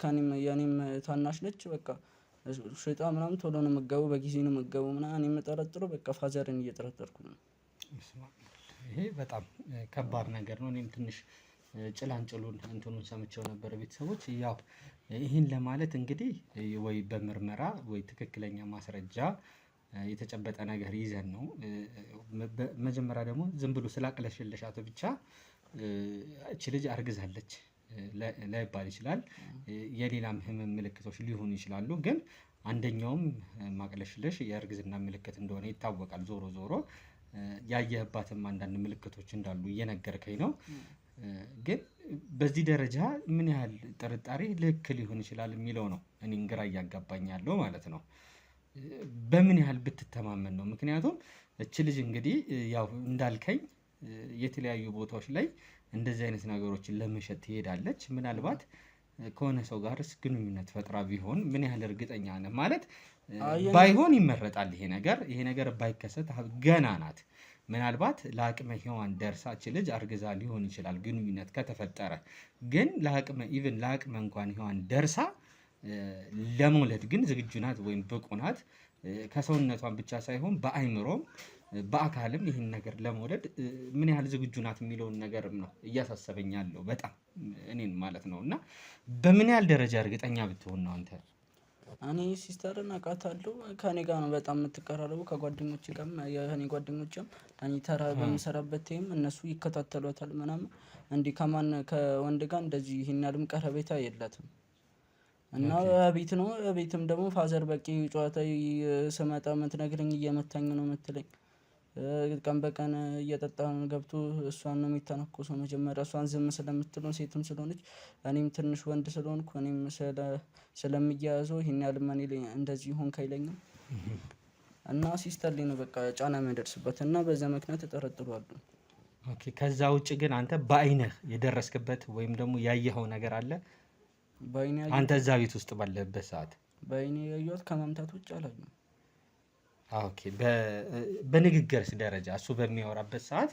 ከኔም የኔም ታናሽ ነች። በቃ ሽጣ ምናምን ቶሎ ነው የምትገባው፣ በጊዜ ነው የምትገባው ምናምን። እኔ የምጠረጥረው በቃ ፋዘርን እየጠረጠርኩ ነው። ይሄ በጣም ከባድ ነገር ነው። እኔም ትንሽ ጭላንጭሉን እንትኑን ሰምቼው ነበር። ቤተሰቦች ያው ይህን ለማለት እንግዲህ ወይ በምርመራ ወይ ትክክለኛ ማስረጃ የተጨበጠ ነገር ይዘን ነው። መጀመሪያ ደግሞ ዝም ብሎ ስላቅለሸለሻት ብቻ እቺ ልጅ አርግዛለች ላይባል ይችላል። የሌላም ህመም ምልክቶች ሊሆኑ ይችላሉ። ግን አንደኛውም ማቅለሽለሽ የእርግዝና ምልክት እንደሆነ ይታወቃል። ዞሮ ዞሮ ያየህባትም አንዳንድ ምልክቶች እንዳሉ እየነገርከኝ ነው። ግን በዚህ ደረጃ ምን ያህል ጥርጣሬ ልክ ሊሆን ይችላል የሚለው ነው እኔን ግራ እያጋባኝ ያለው ማለት ነው። በምን ያህል ብትተማመን ነው? ምክንያቱም እች ልጅ እንግዲህ ያው እንዳልከኝ የተለያዩ ቦታዎች ላይ እንደዚህ አይነት ነገሮችን ለመሸጥ ትሄዳለች። ምናልባት ከሆነ ሰው ጋርስ ግንኙነት ፈጥራ ቢሆን ምን ያህል እርግጠኛ ነህ? ማለት ባይሆን ይመረጣል ይሄ ነገር ባይከሰት ገና ናት። ምናልባት ለአቅመ ሔዋን ደርሳች ልጅ አርግዛ ሊሆን ይችላል ግንኙነት ከተፈጠረ። ግን ለአቅመ እንኳን ሔዋን ደርሳ ለመውለድ ግን ዝግጁ ናት ወይም ብቁ ናት። ከሰውነቷን ብቻ ሳይሆን በአይምሮም በአካልም ይህን ነገር ለመውለድ ምን ያህል ዝግጁ ናት የሚለውን ነገር ነው እያሳሰበኝ ያለው በጣም እኔን ማለት ነው። እና በምን ያህል ደረጃ እርግጠኛ ብትሆን ነው አንተ? እኔ ሲስተርን አውቃታለሁ። ከኔ ጋር ነው በጣም የምትቀራረቡ። ከጓደኞቼ ጋር የኔ ጓደኞችም እኔ ተራ በምሰራበት ታይም እነሱ ይከታተሏታል ምናምን። እንዲህ ከወንድ ጋር እንደዚህ ይሄን ያህልም ቀረቤታ የላትም። እና ቤት ነው ቤትም ደግሞ ፋዘር በቂ ጨዋታ ስመጣ የምትነግረኝ እየመታኝ ነው የምትለኝ። ቀን በቀን እየጠጣን ገብቶ እሷን ነው የሚተነኮሰው። መጀመሪያ እሷን ዝም ስለምትለው ሴትም ስለሆነች እኔም ትንሽ ወንድ ስለሆንኩ እኔም ስለምያያዘው ይሄን ያህል እኔ እንደዚህ ሆንክ አይለኝም። እና ሲስተር ላይ ነው በቃ ጫና የሚያደርስበት እና በዛ ምክንያት እጠረጥራለሁ። ኦኬ። ከዛ ውጭ ግን አንተ በአይነህ የደረስክበት ወይም ደግሞ ያየኸው ነገር አለ? አንተ እዛ ቤት ውስጥ ባለበት ሰዓት በአይኔ ያየሁት ከመምታት ውጭ አላየሁም። ኦኬ። በንግግርስ ደረጃ እሱ በሚያወራበት ሰዓት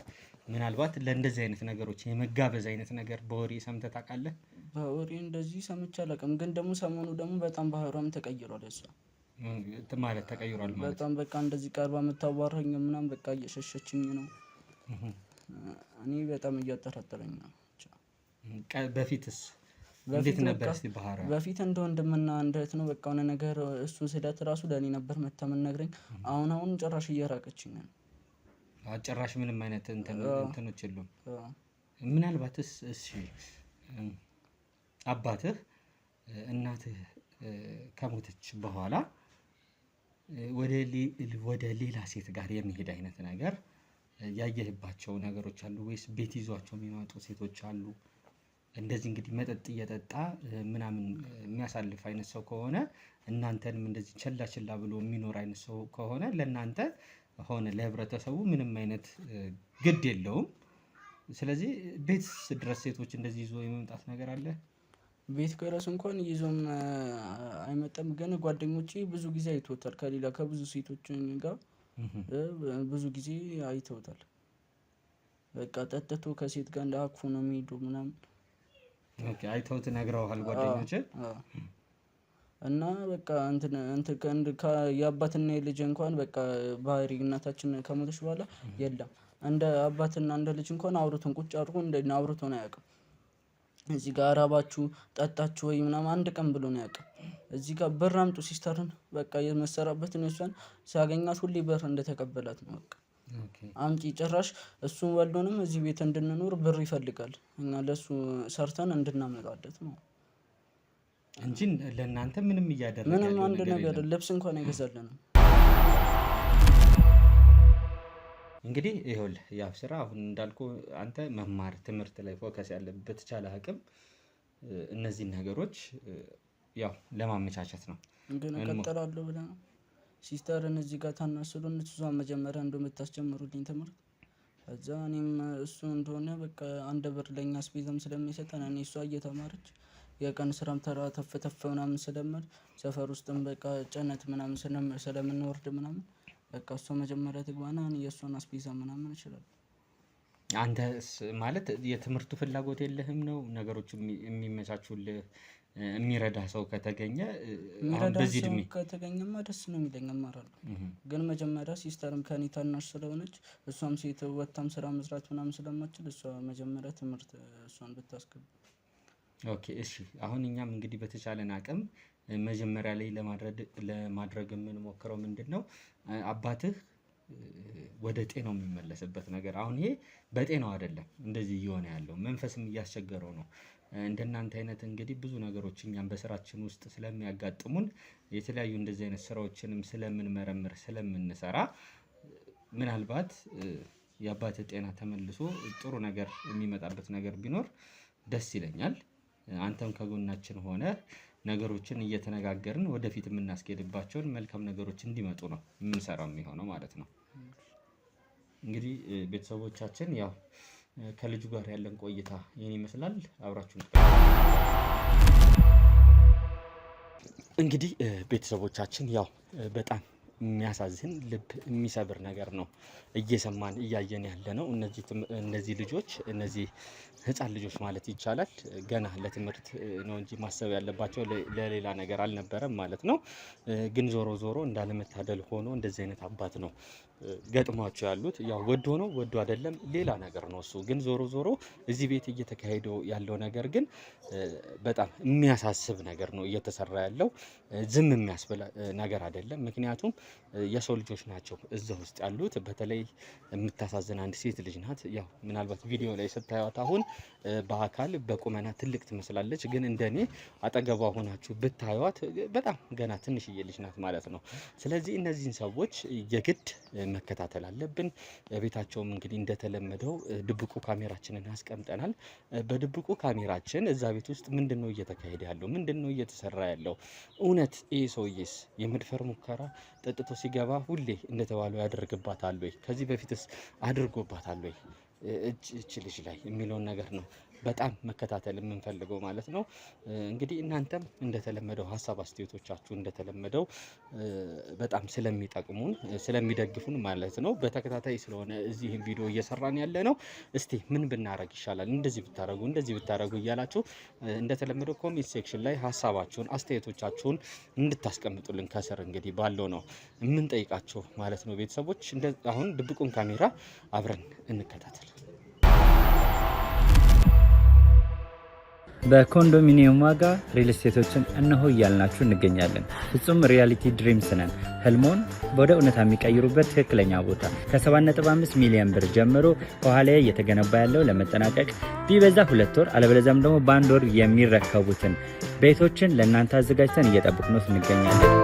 ምናልባት ለእንደዚህ አይነት ነገሮች የመጋበዝ አይነት ነገር በወሬ ሰምተህ ታውቃለህ? በወሬ እንደዚህ ሰምቼ አላውቅም። ግን ደግሞ ሰሞኑ ደግሞ በጣም ባህሯም ተቀይሯል። እሷ ማለት ተቀይሯል ማለት በጣም በቃ እንደዚህ ቀርባ የምታዋራኝ ምናምን በቃ እየሸሸችኝ ነው። እኔ በጣም እያጠራጠረኝ ነው። በፊትስ እንዴት ነበር? እስቲ ባህራ በፊት እንደ ወንድምና እንደ እህት ነው። በቃ ሆነ ነገር እሱ ስለት ራሱ ለእኔ ነበር መተምነግረኝ። አሁን ጭራሽ እየራቀችኝ ነው። ጭራሽ ምንም አይነት እንትኖች የሉም። ምናልባትስ እሺ አባትህ እናትህ ከሞተች በኋላ ወደ ሌላ ሴት ጋር የሚሄድ አይነት ነገር ያየህባቸው ነገሮች አሉ ወይስ ቤት ይዟቸው የሚመጡ ሴቶች አሉ? እንደዚህ እንግዲህ መጠጥ እየጠጣ ምናምን የሚያሳልፍ አይነት ሰው ከሆነ እናንተንም እንደዚህ ችላ ብሎ የሚኖር አይነት ሰው ከሆነ ለእናንተ ሆነ ለህብረተሰቡ ምንም አይነት ግድ የለውም። ስለዚህ ቤት ድረስ ሴቶች እንደዚህ ይዞ የመምጣት ነገር አለ? ቤት ድረስ እንኳን ይዞም አይመጣም። ግን ጓደኞቼ ብዙ ጊዜ አይተውታል። ከብዙ ሴቶች ጋር ብዙ ጊዜ አይተውታል። በቃ ጠጥቶ ከሴት ጋር እንደ አቅፎ ነው የሚሄዱ ምናምን። ኦኬ። አይተውት ነግረውሃል ጓደኞቼ? እና በቃ የአባትና የልጅ እንኳን በቃ ባህሪ እናታችን ከሞተች በኋላ የለም እንደ አባትና እንደ ልጅ እንኳን አውርቶን ቁጭ አድርጎ አውርቶን አያውቅም። እዚህ ጋር አራባችሁ ጠጣችሁ ወይ ምናምን አንድ ቀን ብሎ ነው ያውቅም። እዚህ ጋር ብር አምጡ ሲስተርን በቃ የመሰራበትን እሷን ሲያገኛት ሁሌ ብር እንደተቀበላት ነው በቃ አምጪ። ጭራሽ እሱን ወልዶንም እዚህ ቤት እንድንኖር ብር ይፈልጋል። እኛ ለሱ ሰርተን እንድናመጣለት ነው እንጂ ለእናንተ ምንም እያደረገ ምንም አንድ ነገር ልብስ እንኳን አይገዛልንም። እንግዲህ ይኸውልህ ያው ስራ አሁን እንዳልኩ አንተ መማር ትምህርት ላይ ፎከስ ያለበት በተቻለ አቅም እነዚህ ነገሮች ያው ለማመቻቸት ነው። ግን እቀጥላለሁ ብለህ ነው ሲስተርን እዚህ ጋር ታናስሉን እሷን መጀመሪያ እንደምታስጀምሩልኝ ትምህርት እዛ እኔም እሱ እንደሆነ በቃ አንድ ብር ለኛ አስቤዛም ስለሚሰጠን እኔ እሷ እየተማረች የቀን ስራም ተራ ተፈተፈ ምናምን ስለምል ሰፈር ውስጥም በቃ ጨነት ምናምን ስለምንወርድ ምናምን በቃ እሷ መጀመሪያ ትግባና እኔ የእሷን አስቤዛ ምናምን እችላለሁ። አንተስ ማለት የትምህርቱ ፍላጎት የለህም ነው? ነገሮች የሚመቻቹልህ የሚረዳ ሰው ከተገኘ በዚህ እድሜ ከተገኘማ ደስ ነው የሚለኝ እማራለሁ። ግን መጀመሪያ ሲስተርም ከኔ ታናሽ ስለሆነች እሷም ሴት ወታም ስራ መስራት ምናምን ስለማትችል እሷ መጀመሪያ ትምህርት እሷን ብታስገባ። ኦኬ እሺ። አሁን እኛም እንግዲህ በተቻለን አቅም መጀመሪያ ላይ ለማድረግ የምንሞክረው ምንድነው አባትህ ወደ ጤናው የሚመለስበት ነገር። አሁን ይሄ በጤናው አይደለም እንደዚህ እየሆነ ያለው መንፈስም እያስቸገረው ነው። እንደናንተ አይነት እንግዲህ ብዙ ነገሮች እኛም በስራችን ውስጥ ስለሚያጋጥሙን የተለያዩ እንደዚህ አይነት ስራዎችንም ስለምንመረምር ስለምንሰራ ምናልባት የአባትህ ጤና ተመልሶ ጥሩ ነገር የሚመጣበት ነገር ቢኖር ደስ ይለኛል። አንተም ከጎናችን ሆነ ነገሮችን እየተነጋገርን ወደፊት የምናስኬድባቸውን መልካም ነገሮች እንዲመጡ ነው የምንሰራው የሚሆነው ማለት ነው። እንግዲህ ቤተሰቦቻችን ያው ከልጁ ጋር ያለን ቆይታ ይህን ይመስላል። አብራችሁን እንግዲህ ቤተሰቦቻችን ያው በጣም የሚያሳዝን ልብ የሚሰብር ነገር ነው እየሰማን እያየን ያለ ነው። እነዚህ ልጆች እነዚህ ህፃን ልጆች ማለት ይቻላል ገና ለትምህርት ነው እንጂ ማሰብ ያለባቸው ለሌላ ነገር አልነበረም ማለት ነው። ግን ዞሮ ዞሮ እንዳለመታደል ሆኖ እንደዚህ አይነት አባት ነው ገጥሟቸው ያሉት። ያው ወዶ ነው ወዶ አይደለም ሌላ ነገር ነው እሱ። ግን ዞሮ ዞሮ እዚህ ቤት እየተካሄደው ያለው ነገር ግን በጣም የሚያሳስብ ነገር ነው እየተሰራ ያለው። ዝም የሚያስብል ነገር አይደለም። ምክንያቱም የሰው ልጆች ናቸው እዛ ውስጥ ያሉት። በተለይ የምታሳዝን አንድ ሴት ልጅ ናት። ያው ምናልባት ቪዲዮ ላይ ስታዩት አሁን በአካል በቁመና ትልቅ ትመስላለች። ግን እንደኔ አጠገቧ ሆናችሁ ብታዩት በጣም ገና ትንሽዬ ልጅ ናት ማለት ነው። ስለዚህ እነዚህን ሰዎች የግድ መከታተል አለብን። ቤታቸውም እንግዲህ እንደተለመደው ድብቁ ካሜራችንን አስቀምጠናል። በድብቁ ካሜራችን እዛ ቤት ውስጥ ምንድነው እየተካሄደ ያለው? ምንድነው እየተሰራ ያለው? እውነት ይህ ሰውዬስ የመድፈር ሙከራ ጠጥቶ ሲገባ ሁሌ እንደተባለው ያደርግባታል ወይ? ከዚህ በፊትስ አድርጎባታል ወይ እች ልጅ ላይ የሚለውን ነገር ነው በጣም መከታተል የምንፈልገው ማለት ነው። እንግዲህ እናንተም እንደተለመደው ሀሳብ አስተያየቶቻችሁ እንደተለመደው በጣም ስለሚጠቅሙን ስለሚደግፉን ማለት ነው። በተከታታይ ስለሆነ እዚህም ቪዲዮ እየሰራን ያለ ነው። እስቲ ምን ብናረግ ይሻላል፣ እንደዚህ ብታረጉ እያላችሁ እንደተለመደው ኮሜንት ሴክሽን ላይ ሀሳባችሁን አስተያየቶቻችሁን እንድታስቀምጡልን ከስር እንግዲህ ባለው ነው የምንጠይቃችሁ ማለት ነው። ቤተሰቦች አሁን ድብቁን ካሜራ አብረን እንከታተል። በኮንዶሚኒየም ዋጋ ሪል ስቴቶችን እነሆ እያልናችሁ እንገኛለን። ፍጹም ሪያሊቲ ድሪምስ ነን። ህልሞን ወደ እውነታ የሚቀይሩበት ትክክለኛ ቦታ ከ7.5 ሚሊዮን ብር ጀምሮ ከኋላ እየተገነባ ያለው ለመጠናቀቅ ቢበዛ 2 ወር አለበለዚያም ደግሞ በ1 ወር የሚረከቡትን ቤቶችን ለእናንተ አዘጋጅተን እየጠበቅነው እንገኛለን።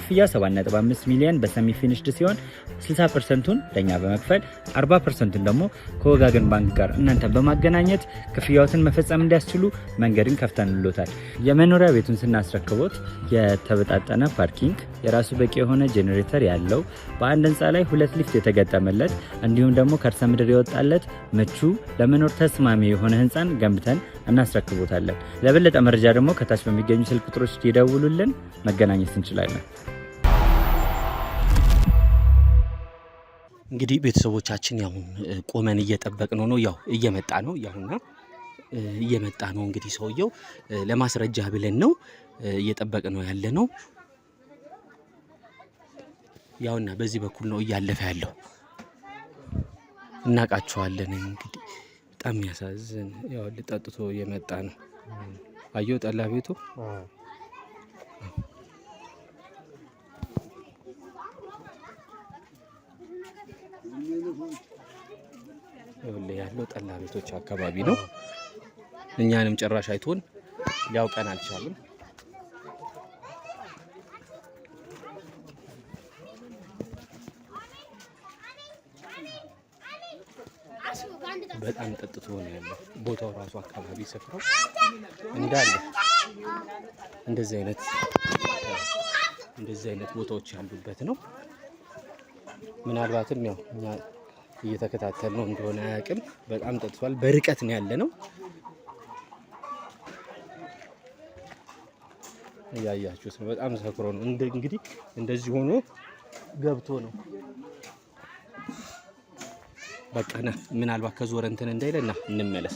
ክፍያ 7.5 ሚሊዮን በሰሚ ፊኒሽድ ሲሆን 60%ቱን ለኛ በመክፈል 40%ቱን ደግሞ ከወጋገን ባንክ ጋር እናንተ በማገናኘት ክፍያዎትን መፈጸም እንዲያስችሉ መንገድን ከፍተንልዎታል። የመኖሪያ ቤቱን ስናስረክቦት የተበጣጠነ ፓርኪንግ፣ የራሱ በቂ የሆነ ጄኔሬተር ያለው በአንድ ህንፃ ላይ 2 ሊፍት የተገጠመለት እንዲሁም ደግሞ ከርሰ ምድር የወጣለት ምቹ ለመኖር ተስማሚ የሆነ ህንፃን ገንብተን እናስረክቦታለን። ለበለጠ መረጃ ደግሞ ከታች በሚገኙ ስልክ ቁጥሮች ይደውሉልን፣ መገናኘት እንችላለን። እንግዲህ ቤተሰቦቻችን ያው ቆመን እየጠበቅነው ነው። ያው እየመጣ ነው። ያውና እየመጣ ነው። እንግዲህ ሰውየው ለማስረጃ ብለን ነው እየጠበቅነው ያለ ነው። ያውና በዚህ በኩል ነው እያለፈ ያለው። እናቃቸዋለን። እንግዲህ በጣም የሚያሳዝን ያው ልጠጥቶ የመጣ ነው። አየው ጠላ ቤቱ ያለው ጠላ ቤቶች አካባቢ ነው። እኛንም ጭራሽ አይቶን ሊያውቀን አልቻለም። በጣም ጠጥቶ ነው ያለው ቦታው ራሱ አካባቢ ስፍራው እንዳለ እንደዚህ አይነት ቦታዎች ያሉበት ነው። ምናልባትም ያው እኛ እየተከታተል ነው እንደሆነ አያውቅም። በጣም ጠጥቷል። በርቀት ነው ያለ ነው። እያያችሁት ነው። በጣም ሰክሮ ነው እንግዲህ እንደዚህ ሆኖ ገብቶ ነው። በቃ ና ምናልባት ከዞረ እንትን እንዳይለና እንመለስ።